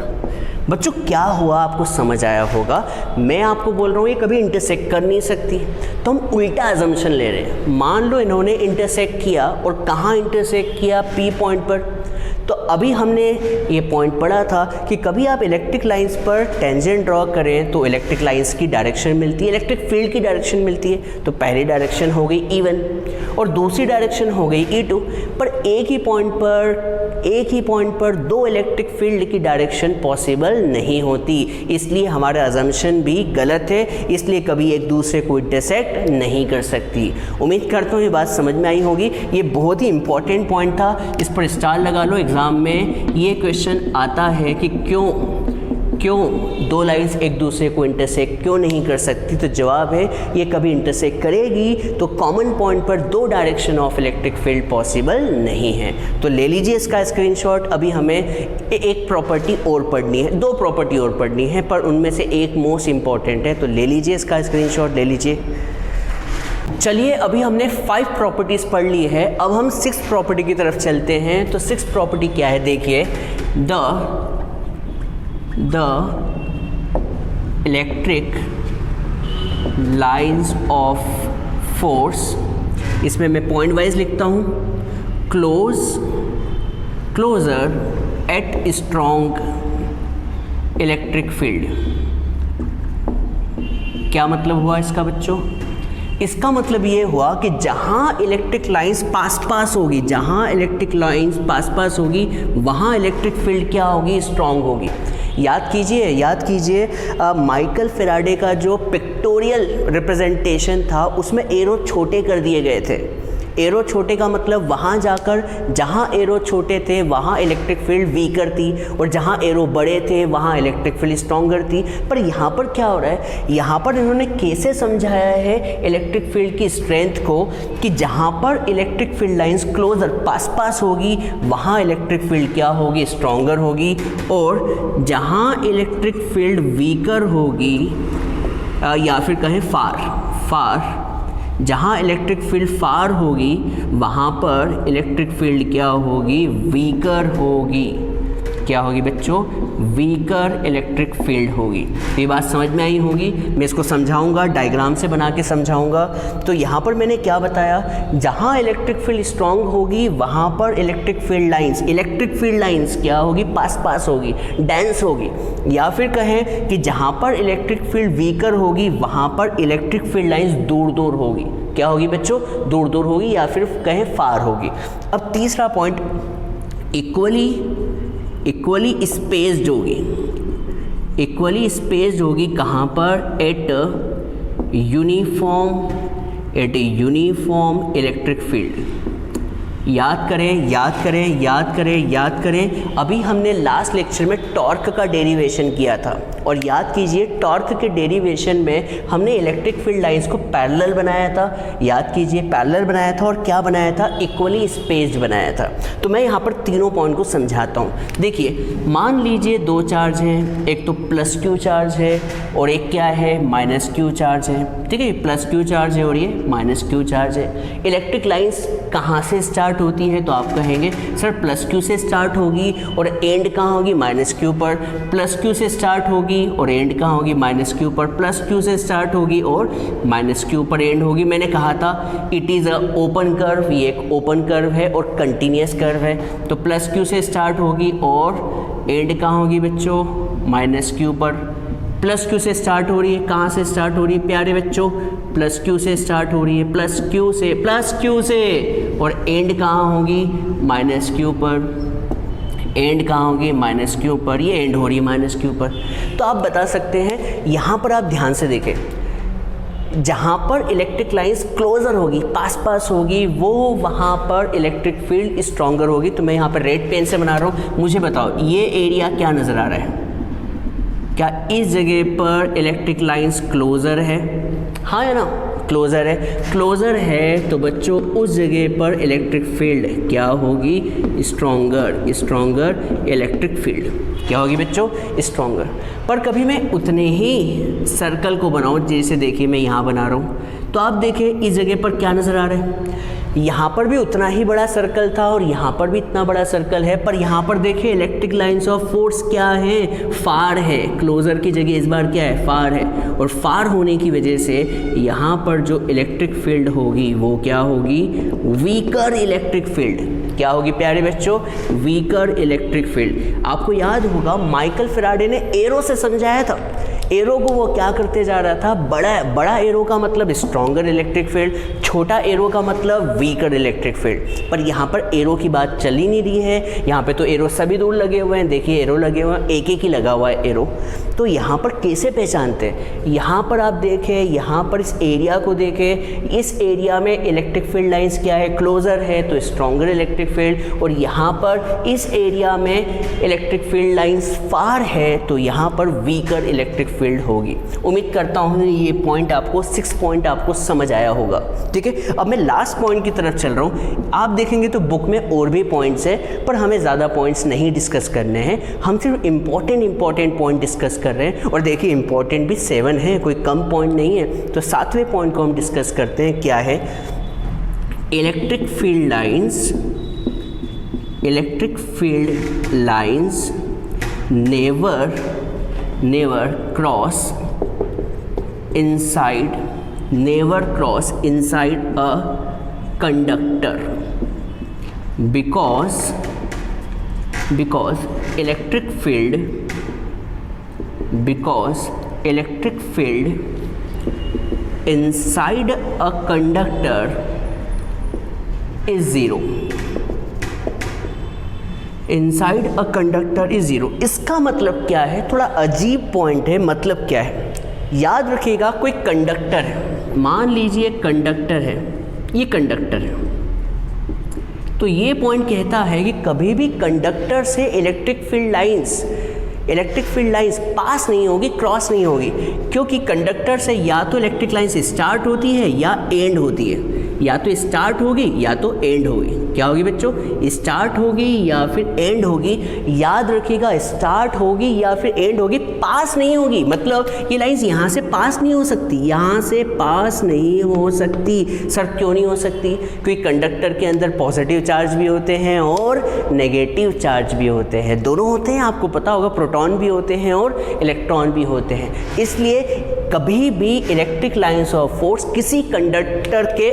बच्चों क्या हुआ आपको समझ आया होगा। मैं आपको बोल रहा हूँ ये कभी इंटरसेक्ट कर नहीं सकती, तो हम उल्टा अजम्पशन ले रहे हैं। मान लो इन्होंने इंटरसेक्ट किया, और कहाँ इंटरसेक्ट किया, पी पॉइंट पर। तो अभी हमने ये पॉइंट पढ़ा था कि कभी आप इलेक्ट्रिक लाइंस पर टेंजेंट ड्रॉ करें तो इलेक्ट्रिक लाइंस की डायरेक्शन मिलती है, इलेक्ट्रिक फील्ड की डायरेक्शन मिलती है। तो पहली डायरेक्शन हो गई E1 और दूसरी डायरेक्शन हो गई E2। पर एक ही पॉइंट पर दो इलेक्ट्रिक फील्ड की डायरेक्शन पॉसिबल नहीं होती, इसलिए हमारा अजम्पशन भी गलत है, इसलिए कभी एक दूसरे को इंटरसेक्ट नहीं कर सकती। उम्मीद करता हूँ ये बात समझ में आई होगी। ये बहुत ही इंपॉर्टेंट पॉइंट था, इस पर स्टार लगा लो। एग्जाम में ये क्वेश्चन आता है कि क्यों दो लाइंस एक दूसरे को इंटरसेक्ट क्यों नहीं कर सकती। तो जवाब है ये कभी इंटरसेक्ट करेगी तो कॉमन पॉइंट पर दो direction of electric field possible नहीं है। तो ले लीजिए इसका स्क्रीनशॉट। अभी हमें एक प्रॉपर्टी और पढ़नी है, दो प्रॉपर्टी और पढ़नी है, पर उनमें से एक मोस्ट इंपॉर्टेंट है। तो ले लीजिए इसका स्क्रीनशॉट, ले लीजिए। चलिए अभी हमने 5 प्रॉपर्टीज़ पढ़ ली है, अब हम 6 प्रॉपर्टी की तरफ चलते हैं। तो 6 प्रॉपर्टी क्या है, देखिए। The electric lines of force, इसमें मैं पॉइंट वाइज लिखता हूँ, closer at strong electric field. क्या मतलब हुआ इसका बच्चों? इसका मतलब ये हुआ कि जहाँ इलेक्ट्रिक लाइंस पास होगी, जहाँ इलेक्ट्रिक लाइंस पास होगी, वहाँ इलेक्ट्रिक फील्ड क्या होगी, स्ट्रॉन्ग होगी। याद कीजिए माइकल फेराडे का जो पिक्टोरियल रिप्रेजेंटेशन था उसमें एरो छोटे कर दिए गए थे। एरो छोटे का मतलब वहाँ जाकर जहाँ एरो छोटे थे वहाँ इलेक्ट्रिक फील्ड वीकर थी, और जहाँ एरो बड़े थे वहाँ इलेक्ट्रिक फील्ड स्ट्रॉन्गर थी। पर यहाँ पर क्या हो रहा है, यहाँ पर इन्होंने कैसे समझाया है इलेक्ट्रिक फील्ड की स्ट्रेंथ को, कि जहाँ पर इलेक्ट्रिक फील्ड लाइंस क्लोजर पास होगी वहाँ इलेक्ट्रिक फील्ड क्या होगी, स्ट्रॉन्गर होगी, और जहाँ इलेक्ट्रिक फील्ड वीकर होगी या फिर कहें फार, जहाँ इलेक्ट्रिक फील्ड फार होगी वहाँ पर इलेक्ट्रिक फील्ड क्या होगी, वीकर होगी। क्या होगी बच्चों, वीकर इलेक्ट्रिक फील्ड होगी। ये बात समझ में आई होगी। मैं इसको समझाऊंगा, डायग्राम से बना के समझाऊंगा। तो यहाँ पर मैंने क्या बताया, जहाँ इलेक्ट्रिक फील्ड स्ट्रॉन्ग होगी वहाँ पर इलेक्ट्रिक फील्ड लाइंस क्या होगी, पास होगी, डेंस होगी। या फिर कहें कि जहाँ पर इलेक्ट्रिक फील्ड वीकर होगी वहाँ पर इलेक्ट्रिक फील्ड लाइंस दूर होगी। क्या होगी बच्चों, दूर होगी, या फिर कहें फार होगी। अब तीसरा पॉइंट, इक्वली स्पेस्ड होगी कहाँ पर, एट यूनिफॉर्म इलेक्ट्रिक फील्ड। याद करें अभी हमने लास्ट लेक्चर में टॉर्क का डेरिवेशन किया था, और याद कीजिए टॉर्क के डेरिवेशन में हमने इलेक्ट्रिक फील्ड लाइंस को पैरेलल बनाया था। और क्या बनाया था, इक्वली स्पेस्ड बनाया था। तो मैं यहाँ पर तीनों पॉइंट को समझाता हूँ। देखिए मान लीजिए दो चार्ज हैं, एक तो प्लस क्यू चार्ज है और एक क्या है, माइनस क्यू चार्ज है। ठीक है, प्लस क्यू चार्ज है और ये माइनस क्यू चार्ज है। इलेक्ट्रिक लाइंस कहाँ से स्टार्ट होती है, तो आप कहेंगे सर प्लस क्यू से स्टार्ट होगी और एंड कहाँ होगी, माइनस क्यू पर। प्लस क्यू से स्टार्ट होगी होगी और एंड कहाँ होगी, माइनस क्यू पर। प्लस क्यू से स्टार्ट होगी और माइनस क्यू पर एंड होगी। मैंने कहा था it is a open curve, ये एक ओपन कर्व है और कंटिन्यूस कर्व है। तो प्लस क्यू से स्टार्ट होगी और एंड कहाँ होगी बच्चों, माइनस क्यू पर। प्लस क्यू से स्टार्ट हो रही है, कहाँ से स्टार्ट हो रही है प्यारे बच्चों, प्लस क्यू से स्टार्ट हो रही है, प्लस क्यू से और एंड कहाँ होगी, माइनस क्यू पर। एंड कहाँ होगी, माइनस क्यू पर। ये एंड हो रही है माइनस क्यू पर। तो आप बता सकते हैं, यहाँ पर आप ध्यान से देखें, जहाँ पर इलेक्ट्रिक लाइंस क्लोजर होगी, पास होगी, वो वहाँ पर इलेक्ट्रिक फील्ड स्ट्रॉन्गर होगी। तो मैं यहाँ पर रेड पेन से बना रहा हूँ। मुझे बताओ ये एरिया क्या नज़र आ रहा है, क्या इस जगह पर इलेक्ट्रिक लाइंस क्लोजर है, हाँ है ना, क्लोजर है। क्लोजर है तो बच्चों उस जगह पर इलेक्ट्रिक फील्ड क्या होगी, स्ट्रॉन्गर इलेक्ट्रिक फील्ड क्या होगी बच्चों, स्ट्रॉन्गर। पर कभी मैं उतने ही सर्कल को बनाऊं, जैसे देखिए मैं यहाँ बना रहा हूँ, तो आप देखें इस जगह पर क्या नज़र आ रहा है, यहाँ पर भी उतना ही बड़ा सर्कल था और यहाँ पर भी इतना बड़ा सर्कल है। पर यहाँ पर देखिए इलेक्ट्रिक लाइंस ऑफ फोर्स क्या है, फार है। क्लोजर की जगह इस बार क्या है, फार है। और फार होने की वजह से यहाँ पर जो इलेक्ट्रिक फील्ड होगी वो क्या होगी, वीकर इलेक्ट्रिक फील्ड। क्या होगी प्यारे बच्चों, वीकर इलेक्ट्रिक फील्ड। आपको याद होगा माइकल फैराडे ने एरो से समझाया था। एरो को वो क्या करते जा रहा था, बड़ा एरो का मतलब स्ट्रॉन्गर इलेक्ट्रिक फील्ड, छोटा एरो का मतलब वीकर इलेक्ट्रिक फील्ड। पर यहाँ पर एरो की बात चल ही नहीं रही है। यहाँ पे तो एरो सभी दूर लगे हुए हैं, देखिए एरो लगे हुए हैं, एक ही लगा हुआ है एरो। तो यहाँ पर कैसे पहचानते हैं, यहाँ पर आप देखें, यहाँ पर इस एरिया को देखें, इस एरिया में इलेक्ट्रिक फील्ड लाइंस क्या है, क्लोजर है तो स्ट्रॉन्गर इलेक्ट्रिक फील्ड। और यहाँ पर इस एरिया में इलेक्ट्रिक फील्ड लाइंस फार है तो यहाँ पर वीकर इलेक्ट्रिक फील्ड होगी। उम्मीद करता हूँ ये पॉइंट आपको 6 पॉइंट आपको समझ आया होगा। ठीक है, अब मैं लास्ट पॉइंट की तरफ चल रहा हूँ। आप देखेंगे तो बुक में और भी पॉइंट्स है, पर हमें ज़्यादा पॉइंट्स नहीं डिस्कस करने हैं, हम सिर्फ इंपॉर्टेंट पॉइंट डिस्कस कर रहे हैं। और देखिए इंपॉर्टेंट भी 7 है, कोई कम पॉइंट नहीं है। तो 7वें पॉइंट को हम डिस्कस करते हैं, क्या है, electric field lines never cross inside a conductor because electric field inside a conductor is zero। Inside a conductor is zero. इसका मतलब क्या है, थोड़ा अजीब पॉइंट है। मतलब क्या है, याद रखिएगा, कोई कंडक्टर है, मान लीजिए कंडक्टर है, ये कंडक्टर है, तो ये पॉइंट कहता है कि कभी भी कंडक्टर से इलेक्ट्रिक फील्ड लाइंस पास नहीं होगी, क्रॉस नहीं होगी, क्योंकि कंडक्टर से या तो इलेक्ट्रिक लाइंस स्टार्ट होती है या एंड होती है, या तो स्टार्ट होगी या तो एंड होगी। क्या होगी बच्चों, स्टार्ट होगी या फिर एंड होगी। याद रखिएगा, स्टार्ट होगी या फिर एंड होगी, पास नहीं होगी। मतलब ये लाइंस यहाँ से पास नहीं हो सकती, यहाँ से पास नहीं हो सकती। सर क्यों नहीं हो सकती, क्योंकि कंडक्टर के अंदर पॉजिटिव चार्ज भी होते हैं और नेगेटिव चार्ज भी होते हैं, दोनों होते हैं। आपको पता होगा प्रोटॉन भी होते हैं और इलेक्ट्रॉन भी होते हैं। इसलिए कभी भी इलेक्ट्रिक लाइंस ऑफ फोर्स किसी कंडक्टर के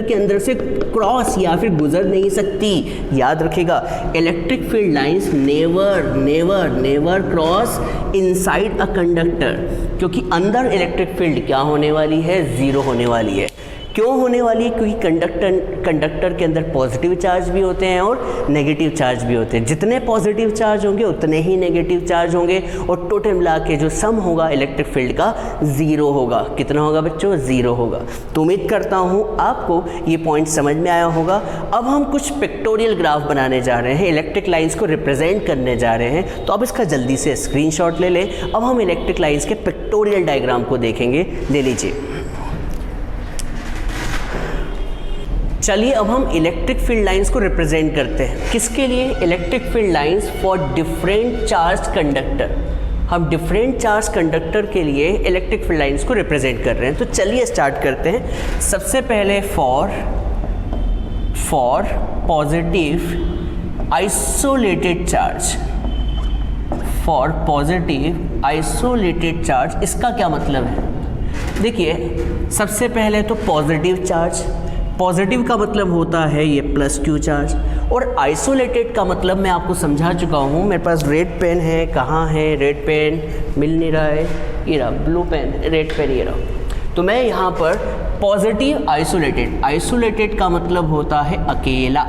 अंदर से क्रॉस या फिर गुजर नहीं सकती। याद रखिएगा, electric field lines never cross inside a conductor, क्योंकि अंदर इलेक्ट्रिक फील्ड क्या होने वाली है, ज़ीरो होने वाली है। क्यों होने वाली है, क्योंकि कंडक्टर के अंदर पॉजिटिव चार्ज भी होते हैं और नेगेटिव चार्ज भी होते हैं। जितने पॉजिटिव चार्ज होंगे उतने ही नेगेटिव चार्ज होंगे और टोटल मिला के जो सम होगा इलेक्ट्रिक फील्ड का ज़ीरो होगा। कितना होगा बच्चों, ज़ीरो होगा। तो उम्मीद करता हूँ आपको ये पॉइंट समझ में आया होगा। अब हम कुछ पिक्टोरियल ग्राफ बनाने जा रहे हैं, इलेक्ट्रिक लाइंस को रिप्रेजेंट करने जा रहे हैं। तो अब इसका जल्दी से स्क्रीनशॉट ले लें। अब हम इलेक्ट्रिक लाइंस के पिक्टोरियल डायग्राम को देखेंगे। ले लीजिए। चलिए अब हम इलेक्ट्रिक फील्ड लाइंस को रिप्रेजेंट करते हैं। किसके लिए, electric field lines for different charge conductor. हम डिफरेंट चार्ज कंडक्टर के लिए इलेक्ट्रिक फील्ड लाइंस को रिप्रेजेंट कर रहे हैं। तो चलिए स्टार्ट करते हैं। सबसे पहले for positive isolated charge, for positive isolated charge, इसका क्या मतलब है? देखिए सबसे पहले तो पॉजिटिव चार्ज, पॉजिटिव का मतलब होता है ये प्लस क्यू चार्ज, और आइसोलेटेड का मतलब मैं आपको समझा चुका हूँ। मेरे पास रेड पेन है, कहाँ है रेड पेन, मिल नहीं रहा है, ये रहा ब्लू पेन, रेड पेन ये रहा। तो मैं यहाँ पर पॉजिटिव आइसोलेटेड, आइसोलेटेड का मतलब होता है अकेला।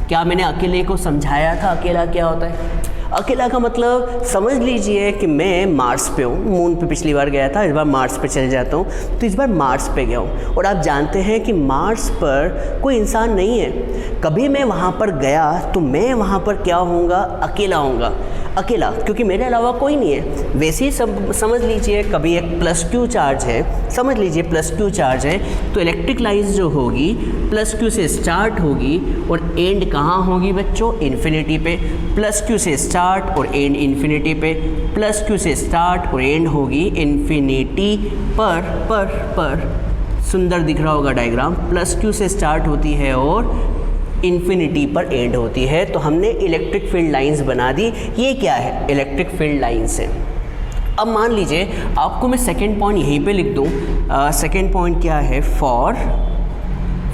क्या मैंने अकेले को समझाया था? अकेला क्या होता है? अकेला का मतलब समझ लीजिए कि मैं मार्स पे हूँ, मून पे पिछली बार गया था, इस बार मार्स पे चल जाता हूँ, तो इस बार मार्स पे गया हूँ और आप जानते हैं कि मार्स पर कोई इंसान नहीं है। कभी मैं वहाँ पर गया तो मैं वहाँ पर क्या होऊंगा? अकेला होऊंगा, अकेला, क्योंकि मेरे अलावा कोई नहीं है। वैसे ही समझ लीजिए कभी एक प्लस क्यू चार्ज है, समझ लीजिए प्लस क्यू चार्ज है, तो इलेक्ट्रिक लाइन्स जो होगी प्लस क्यू से स्टार्ट होगी और एंड कहाँ होगी बच्चों? इन्फिनिटी पे। प्लस क्यू से स्टार्ट और एंड इन्फिनिटी पे, प्लस क्यू से स्टार्ट और एंड होगी इन्फिनिटी पर। सुंदर दिख रहा होगा डायग्राम, प्लस क्यू से स्टार्ट होती है और इन्फिनिटी पर एंड होती है। तो हमने इलेक्ट्रिक फील्ड लाइंस बना दी। ये क्या है? इलेक्ट्रिक फील्ड लाइंस है। अब मान लीजिए आपको मैं सेकेंड पॉइंट यहीं पे लिख दूँ। सेकेंड पॉइंट क्या है?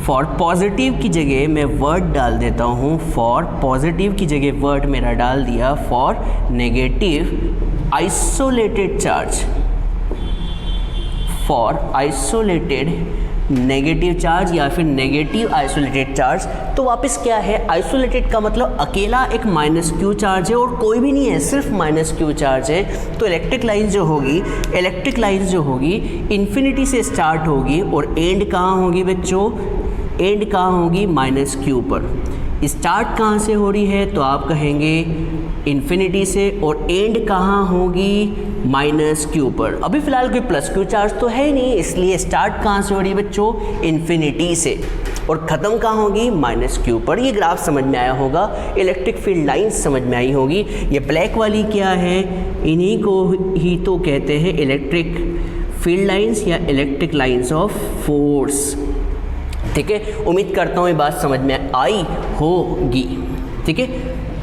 फॉर पॉजिटिव की जगह मैं वर्ड डाल देता हूँ, फॉर पॉजिटिव की जगह वर्ड मेरा डाल दिया for negative isolated charge, for isolated negative charge या फिर नेगेटिव आइसोलेटेड चार्ज। तो वापस क्या है? आइसोलेटेड का मतलब अकेला एक माइनस क्यू चार्ज है और कोई भी नहीं है, सिर्फ माइनस क्यू चार्ज है। तो इलेक्ट्रिक लाइन जो होगी इन्फिनिटी से स्टार्ट होगी और एंड कहाँ होगी बच्चों? एंड कहाँ होगी? माइनस क्यू पर। स्टार्ट कहाँ से हो रही है? तो आप कहेंगे इन्फिनिटी से, और एंड कहाँ होगी? माइनस क्यू पर। अभी फ़िलहाल कोई प्लस क्यू चार्ज तो है ही नहीं, इसलिए स्टार्ट कहाँ से हो रही है बच्चों? इन्फिनिटी से, और ख़त्म कहाँ होगी? माइनस क्यू पर। ये ग्राफ समझ में आया होगा, इलेक्ट्रिक फील्ड लाइंस समझ में आई होगी। ये ब्लैक वाली क्या है? इन्हीं को ही तो कहते हैं इलेक्ट्रिक फील्ड लाइंस या इलेक्ट्रिक लाइंस ऑफ फोर्स। ठीक है, उम्मीद करता हूँ ये बात समझ में आई होगी। ठीक है,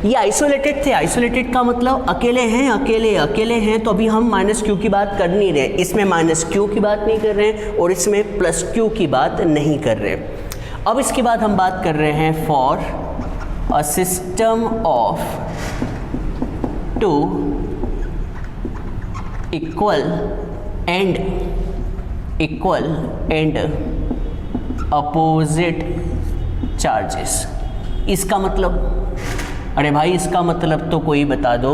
ये आइसोलेटेड थे। आइसोलेटेड का मतलब अकेले हैं। तो अभी हम माइनस क्यू की बात कर नहीं रहे, इसमें माइनस क्यू की बात नहीं कर रहे हैं और इसमें प्लस क्यू की बात नहीं कर रहे। अब इसके बाद हम बात कर रहे हैं for a system of two equal and opposite charges. इसका मतलब, अरे भाई इसका मतलब तो कोई बता दो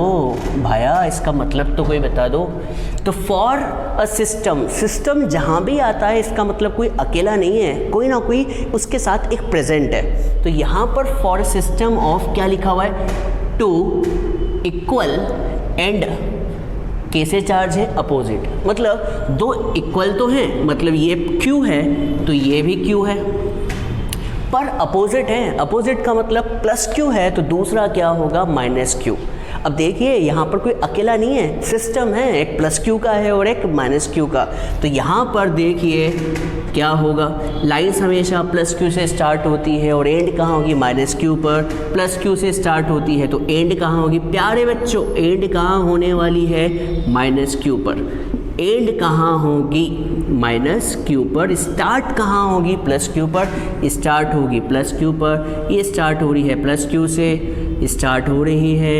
भाया, इसका मतलब तो कोई बता दो। तो फॉर अ सिस्टम जहाँ भी आता है इसका मतलब कोई अकेला नहीं है, कोई ना कोई उसके साथ एक प्रेजेंट है। तो यहाँ पर फॉर सिस्टम ऑफ क्या लिखा हुआ है? टू इक्वल एंड कैसे चार्ज है? अपोजिट। मतलब दो इक्वल तो हैं, मतलब ये क्यू है तो ये भी क्यू है, पर अपोजिट है। अपोजिट का मतलब प्लस क्यू है तो दूसरा क्या होगा? Minus Q. अब देखिए यहाँ पर कोई अकेला नहीं है, सिस्टम है, एक प्लस क्यू का है और एक माइनस क्यू का। तो यहाँ पर देखिए क्या होगा? लाइंस हमेशा प्लस क्यू से स्टार्ट होती है और एंड कहाँ होगी? माइनस क्यू पर। प्लस क्यू से स्टार्ट होती है तो एंड कहाँ होगी? प्यारे बच्चों, एंड कहाँ होने वाली है? माइनस क्यू पर। एंड कहाँ होगी? माइनस क्यू पर। स्टार्ट कहाँ होगी? प्लस क्यू पर। स्टार्ट होगी प्लस क्यू पर। ये स्टार्ट हो रही है प्लस क्यू से, स्टार्ट हो रही है,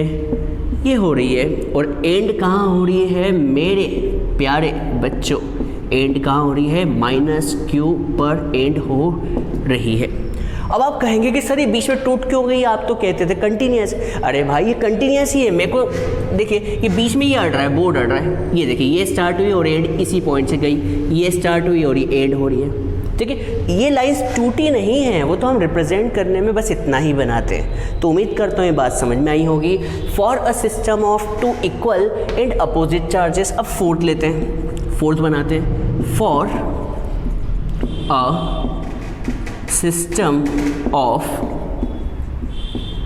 ये हो रही है, और एंड कहाँ हो रही है मेरे प्यारे बच्चों? एंड कहाँ हो रही है? माइनस क्यू पर एंड हो रही है। अब आप कहेंगे कि सर ये बीच में टूट क्यों गई? आप तो कहते थे कंटिन्यूस। अरे भाई ये कंटिन्यूस ही है। मेरे को देखिए ये बीच में ये अड़ रहा है, बोर्ड अड़ रहा है, ये देखिए ये स्टार्ट हुई और एंड इसी पॉइंट से गई, ये स्टार्ट हुई और ये एंड हो रही है। ठीक है, ये लाइंस टूटी नहीं है, वो तो हम रिप्रेजेंट करने में बस इतना ही बनाते हैं। तो उम्मीद करता हूँ ये बात समझ में आई होगी। For a system of two equal and opposite charges. अब फोर्थ लेते हैं, फोर्थ बनाते हैं। For a system of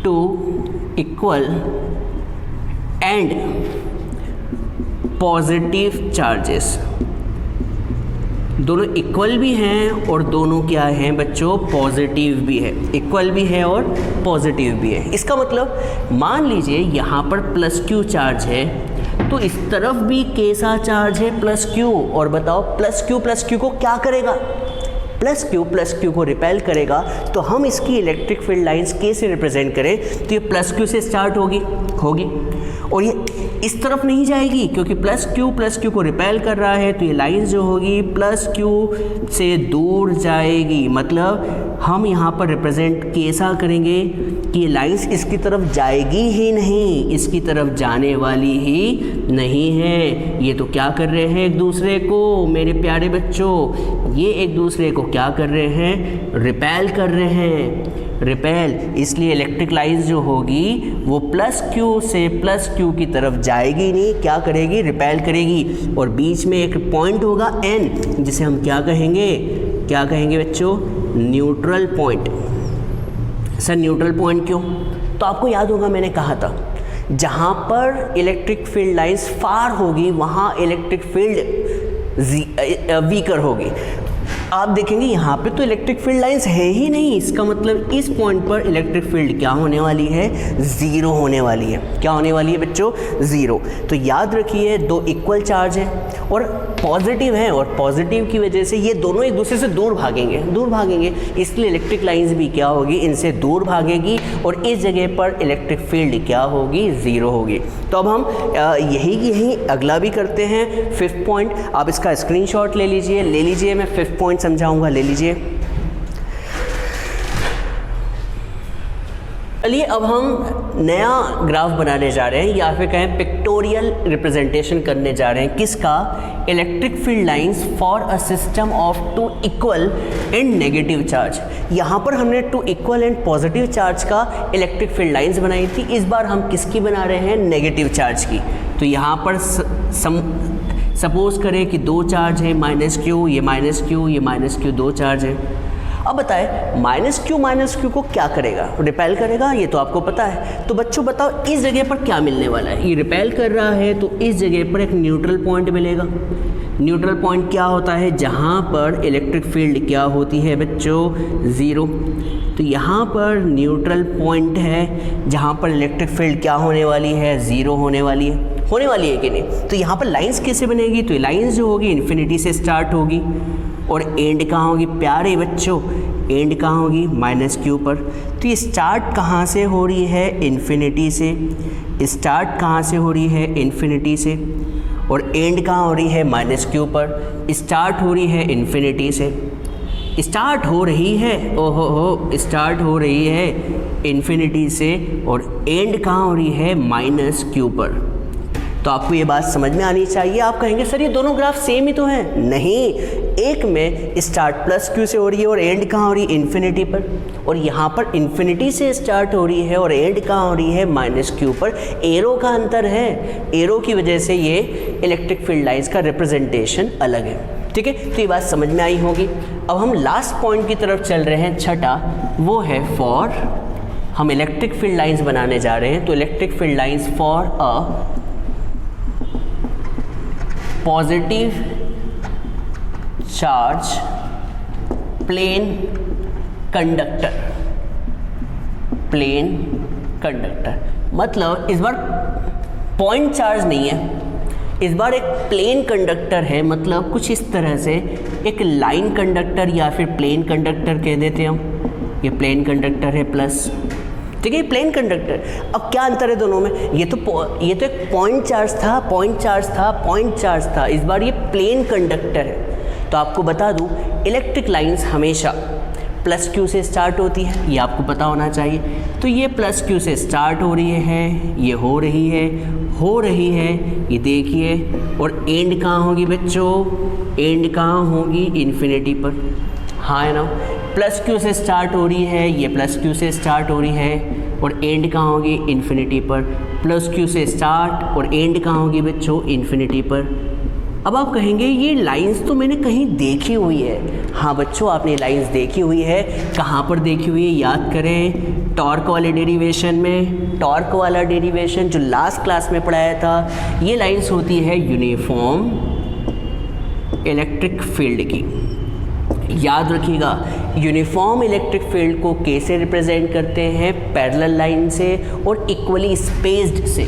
two equal and positive charges. दोनों इक्वल भी हैं और दोनों क्या हैं बच्चों? पॉजिटिव भी है। इक्वल भी है और पॉजिटिव भी है। इसका मतलब मान लीजिए यहाँ पर प्लस क्यू चार्ज है तो इस तरफ भी कैसा चार्ज है प्लस क्यू, और बताओ प्लस क्यू को क्या करेगा, प्लस क्यू को रिपेल करेगा। तो हम इसकी इलेक्ट्रिक फील्ड लाइंस कैसे रिप्रेजेंट करें, तो ये प्लस क्यू से स्टार्ट होगी और ये इस तरफ नहीं जाएगी क्योंकि प्लस क्यू को रिपेल कर रहा है, तो ये लाइंस जो होगी प्लस क्यू से दूर जाएगी। मतलब हम यहाँ पर रिप्रेजेंट कैसा करेंगे कि ये लाइंस इसकी तरफ जाएगी ही नहीं, इसकी तरफ जाने वाली ही नहीं है। ये तो क्या कर रहे हैं एक दूसरे को, मेरे प्यारे बच्चों, ये एक दूसरे को क्या कर रहे हैं, रिपेल कर रहे हैं, रिपेल। इसलिए इलेक्ट्रिक लाइंस जो होगी वो प्लस क्यू से प्लस क्यू की तरफ जाएगी नहीं, क्या करेगी, रिपेल करेगी। और बीच में एक पॉइंट होगा एन, जिसे हम क्या कहेंगे बच्चों, neutral point. Sir neutral point क्यों, तो आपको याद होगा मैंने कहा था जहाँ पर इलेक्ट्रिक फील्ड लाइंस फार होगी वहाँ इलेक्ट्रिक फील्ड वीकर होगी। आप देखेंगे यहाँ पे तो इलेक्ट्रिक फील्ड लाइंस है ही नहीं, इसका मतलब इस पॉइंट पर इलेक्ट्रिक फील्ड क्या होने वाली है, ज़ीरो होने वाली है। क्या होने वाली है बच्चों, ज़ीरो। तो याद रखिए दो इक्वल चार्ज है और पॉजिटिव है, और पॉजिटिव की वजह से ये दोनों एक दूसरे से दूर भागेंगे, इसलिए इलेक्ट्रिक लाइंस भी क्या होगी, इनसे दूर भागेगी और इस जगह पर इलेक्ट्रिक फील्ड क्या होगी, ज़ीरो होगी। तो अब हम यही अगला भी करते हैं, फिफ्थ पॉइंट। आप इसका स्क्रीनशॉट ले लीजिए, मैं फिफ्थ पॉइंट समझाऊंगा, ले लीजिए। चलिए अब हम नया ग्राफ बनाने जा रहे हैं, या फिर कहें पिक्टोरियल रिप्रेजेंटेशन करने जा रहे हैं, किसका, electric field lines for a system of two equal and negative charge. यहाँ पर हमने two equal and positive charge का इलेक्ट्रिक फील्ड लाइंस बनाई थी, इस बार हम किसकी बना रहे हैं, नेगेटिव चार्ज की। तो यहाँ पर सपोज करें कि दो चार्ज है, माइनस क्यू, ये माइनस क्यू, दो चार्ज है। अब बताएं माइनस क्यू को क्या करेगा, रिपेल करेगा, ये तो आपको पता है। तो बच्चों बताओ इस जगह पर क्या मिलने वाला है, ये रिपेल कर रहा है तो इस जगह पर एक न्यूट्रल पॉइंट मिलेगा। न्यूट्रल पॉइंट क्या होता है, जहाँ पर इलेक्ट्रिक फील्ड क्या होती है बच्चों, ज़ीरो। तो यहाँ पर न्यूट्रल पॉइंट है जहाँ पर इलेक्ट्रिक फील्ड क्या होने वाली है, ज़ीरो होने वाली है कि नहीं। तो यहाँ पर लाइंस कैसे बनेगी, तो लाइंस जो होगी इन्फिनिटी से स्टार्ट होगी और एंड कहाँ होगी प्यारे बच्चों, एंड कहाँ होगी, माइनस क्यू पर। तो ये स्टार्ट कहाँ से हो रही है, इन्फिनिटी से, स्टार्ट कहाँ से हो रही है, इन्फिनिटी से, और एंड कहाँ हो रही है, माइनस क्यू पर। स्टार्ट हो रही है इन्फिनिटी से, स्टार्ट हो रही है स्टार्ट हो रही है इन्फिनिटी से, और एंड कहाँ हो रही है, माइनस क्यू पर। तो आपको ये बात समझ में आनी चाहिए। आप कहेंगे सर ये दोनों ग्राफ सेम ही तो हैं, नहीं, एक में स्टार्ट प्लस क्यू से हो रही है और एंड कहाँ हो रही है, इन्फिनिटी पर, और यहाँ पर इन्फिनिटी से स्टार्ट हो रही है और एंड कहाँ हो रही है, माइनस क्यू पर। एरो का अंतर है, एरो की वजह से ये इलेक्ट्रिक फील्ड लाइंस का रिप्रेजेंटेशन अलग है, ठीक है। तो ये बात समझ में आई होगी। अब हम लास्ट पॉइंट की तरफ चल रहे हैं, छठा, वो है फॉर, हम इलेक्ट्रिक फील्ड लाइंस बनाने जा रहे हैं। तो electric field lines for a positive charge plane conductor, मतलब इस बार पॉइंट चार्ज नहीं है, इस बार एक प्लेन कंडक्टर है। मतलब कुछ इस तरह से एक लाइन कंडक्टर या फिर प्लेन कंडक्टर कह देते हैं हम। ये प्लेन कंडक्टर है प्लस, ठीक है, प्लेन कंडक्टर। अब क्या अंतर है दोनों में, ये तो एक पॉइंट चार्ज था, इस बार ये प्लेन कंडक्टर है। तो आपको बता दूं इलेक्ट्रिक लाइंस हमेशा प्लस क्यू से स्टार्ट होती है, ये आपको पता होना चाहिए। तो ये प्लस क्यू से स्टार्ट हो रही है, ये हो रही है, ये देखिए, और एंड कहाँ होगी बच्चों, एंड कहाँ होगी, इन्फिनिटी पर, हाँ है ना। प्लस क्यू से स्टार्ट हो रही है, ये प्लस क्यू से स्टार्ट हो रही है, और एंड कहाँ होगी, इन्फिनिटी पर। प्लस क्यू से स्टार्ट और एंड कहाँ होगी बच्चों, इन्फिनिटी पर। अब आप कहेंगे ये लाइंस तो मैंने कहीं देखी हुई है। हाँ बच्चों, आपने लाइंस देखी हुई है, कहाँ पर देखी हुई है, याद करें, टॉर्क वाले डेरिवेशन में। टॉर्क वाला डेरिवेशन जो लास्ट क्लास में पढ़ाया था, ये लाइंस होती है यूनिफॉर्म इलेक्ट्रिक फील्ड की। याद रखिएगा, यूनिफॉर्म इलेक्ट्रिक फील्ड को कैसे रिप्रेजेंट करते हैं, पैरेलल लाइन से और इक्वली स्पेस्ड से।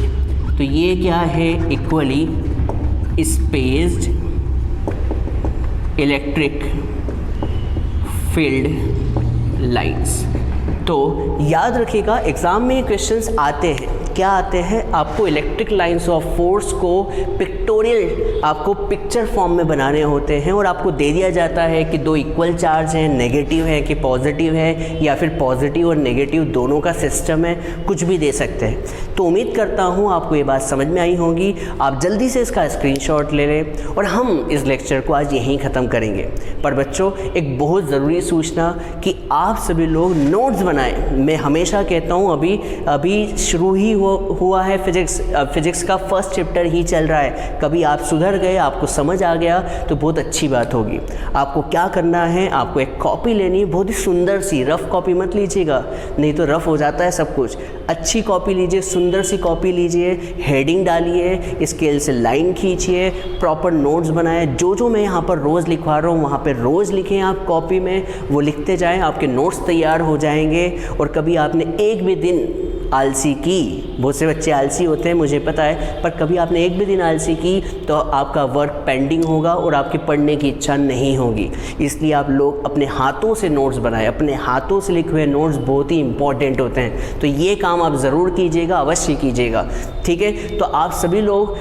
तो ये क्या है, equally spaced electric field lines. तो याद रखिएगा एग्ज़ाम में क्वेश्चंस आते हैं, क्या आते हैं, आपको इलेक्ट्रिक लाइंस ऑफ फोर्स को पिक्टोरियल, आपको पिक्चर फॉर्म में बनाने होते हैं और आपको दे दिया जाता है कि दो इक्वल चार्ज हैं, नेगेटिव है कि पॉजिटिव है, या फिर पॉजिटिव और नेगेटिव दोनों का सिस्टम है, कुछ भी दे सकते हैं। तो उम्मीद करता हूँ आपको ये बात समझ में आई होगी। आप जल्दी से इसका स्क्रीनशॉट ले लें और हम इस लेक्चर को आज यहीं ख़त्म करेंगे। पर बच्चों एक बहुत ज़रूरी सूचना कि आप सभी लोग नोट्स बनाएं। मैं हमेशा कहता हूँ अभी शुरू ही हुआ है, फिजिक्स का फर्स्ट चैप्टर ही चल रहा है। कभी आप सुधर गए, आपको समझ आ गया तो बहुत अच्छी बात होगी। आपको क्या करना है, आपको एक कॉपी लेनी है, बहुत ही सुंदर सी, रफ़ कॉपी मत लीजिएगा, नहीं तो रफ़ हो जाता है सब कुछ। अच्छी कॉपी लीजिए, सुंदर सी कॉपी लीजिए, हेडिंग डालिए, स्केल से लाइन खींचिए, प्रॉपर नोट्स बनाए। जो मैं यहाँ पर रोज़ लिखवा रहा हूँ वहाँ पर रोज़ लिखें आप कॉपी में, वो लिखते जाएँ, आपके नोट्स तैयार हो जाएंगे। और कभी आपने एक भी दिन आलसी की, बहुत से बच्चे आलसी होते हैं मुझे पता है, पर कभी आपने एक भी दिन आलसी की तो आपका वर्क पेंडिंग होगा और आपकी पढ़ने की इच्छा नहीं होगी। इसलिए आप लोग अपने हाथों से नोट्स बनाएं, अपने हाथों से लिखे हुए नोट्स बहुत ही इंपॉर्टेंट होते हैं। तो ये काम आप ज़रूर कीजिएगा, अवश्य कीजिएगा, ठीक है। तो आप सभी लोग,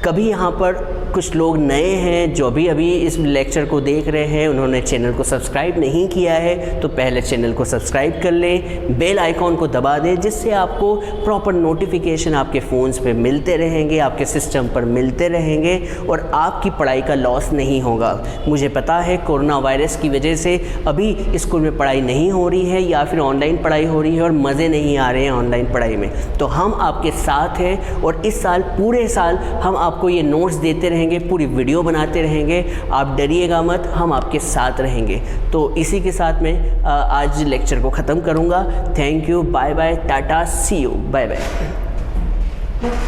कभी यहाँ पर कुछ लोग नए हैं जो अभी इस लेक्चर को देख रहे हैं, उन्होंने चैनल को सब्सक्राइब नहीं किया है तो पहले चैनल को सब्सक्राइब कर लें, बेल आइकॉन को दबा दें, जिससे आपको प्रॉपर नोटिफिकेशन आपके फ़ोन्स पे मिलते रहेंगे, आपके सिस्टम पर मिलते रहेंगे और आपकी पढ़ाई का लॉस नहीं होगा। मुझे पता है कोरोना वायरस की वजह से अभी स्कूल में पढ़ाई नहीं हो रही है या फिर ऑनलाइन पढ़ाई हो रही है और मज़े नहीं आ रहे हैं ऑनलाइन पढ़ाई में, तो हम आपके साथ हैं और इस साल पूरे साल हम आपको ये नोट्स देते रहेंगे, पूरी वीडियो बनाते रहेंगे। आप डरिएगा मत, हम आपके साथ रहेंगे। तो इसी के साथ मैं आज लेक्चर को ख़त्म करूँगा। थैंक यू, बाय बाय, टाटा, सी यू, बाय बाय।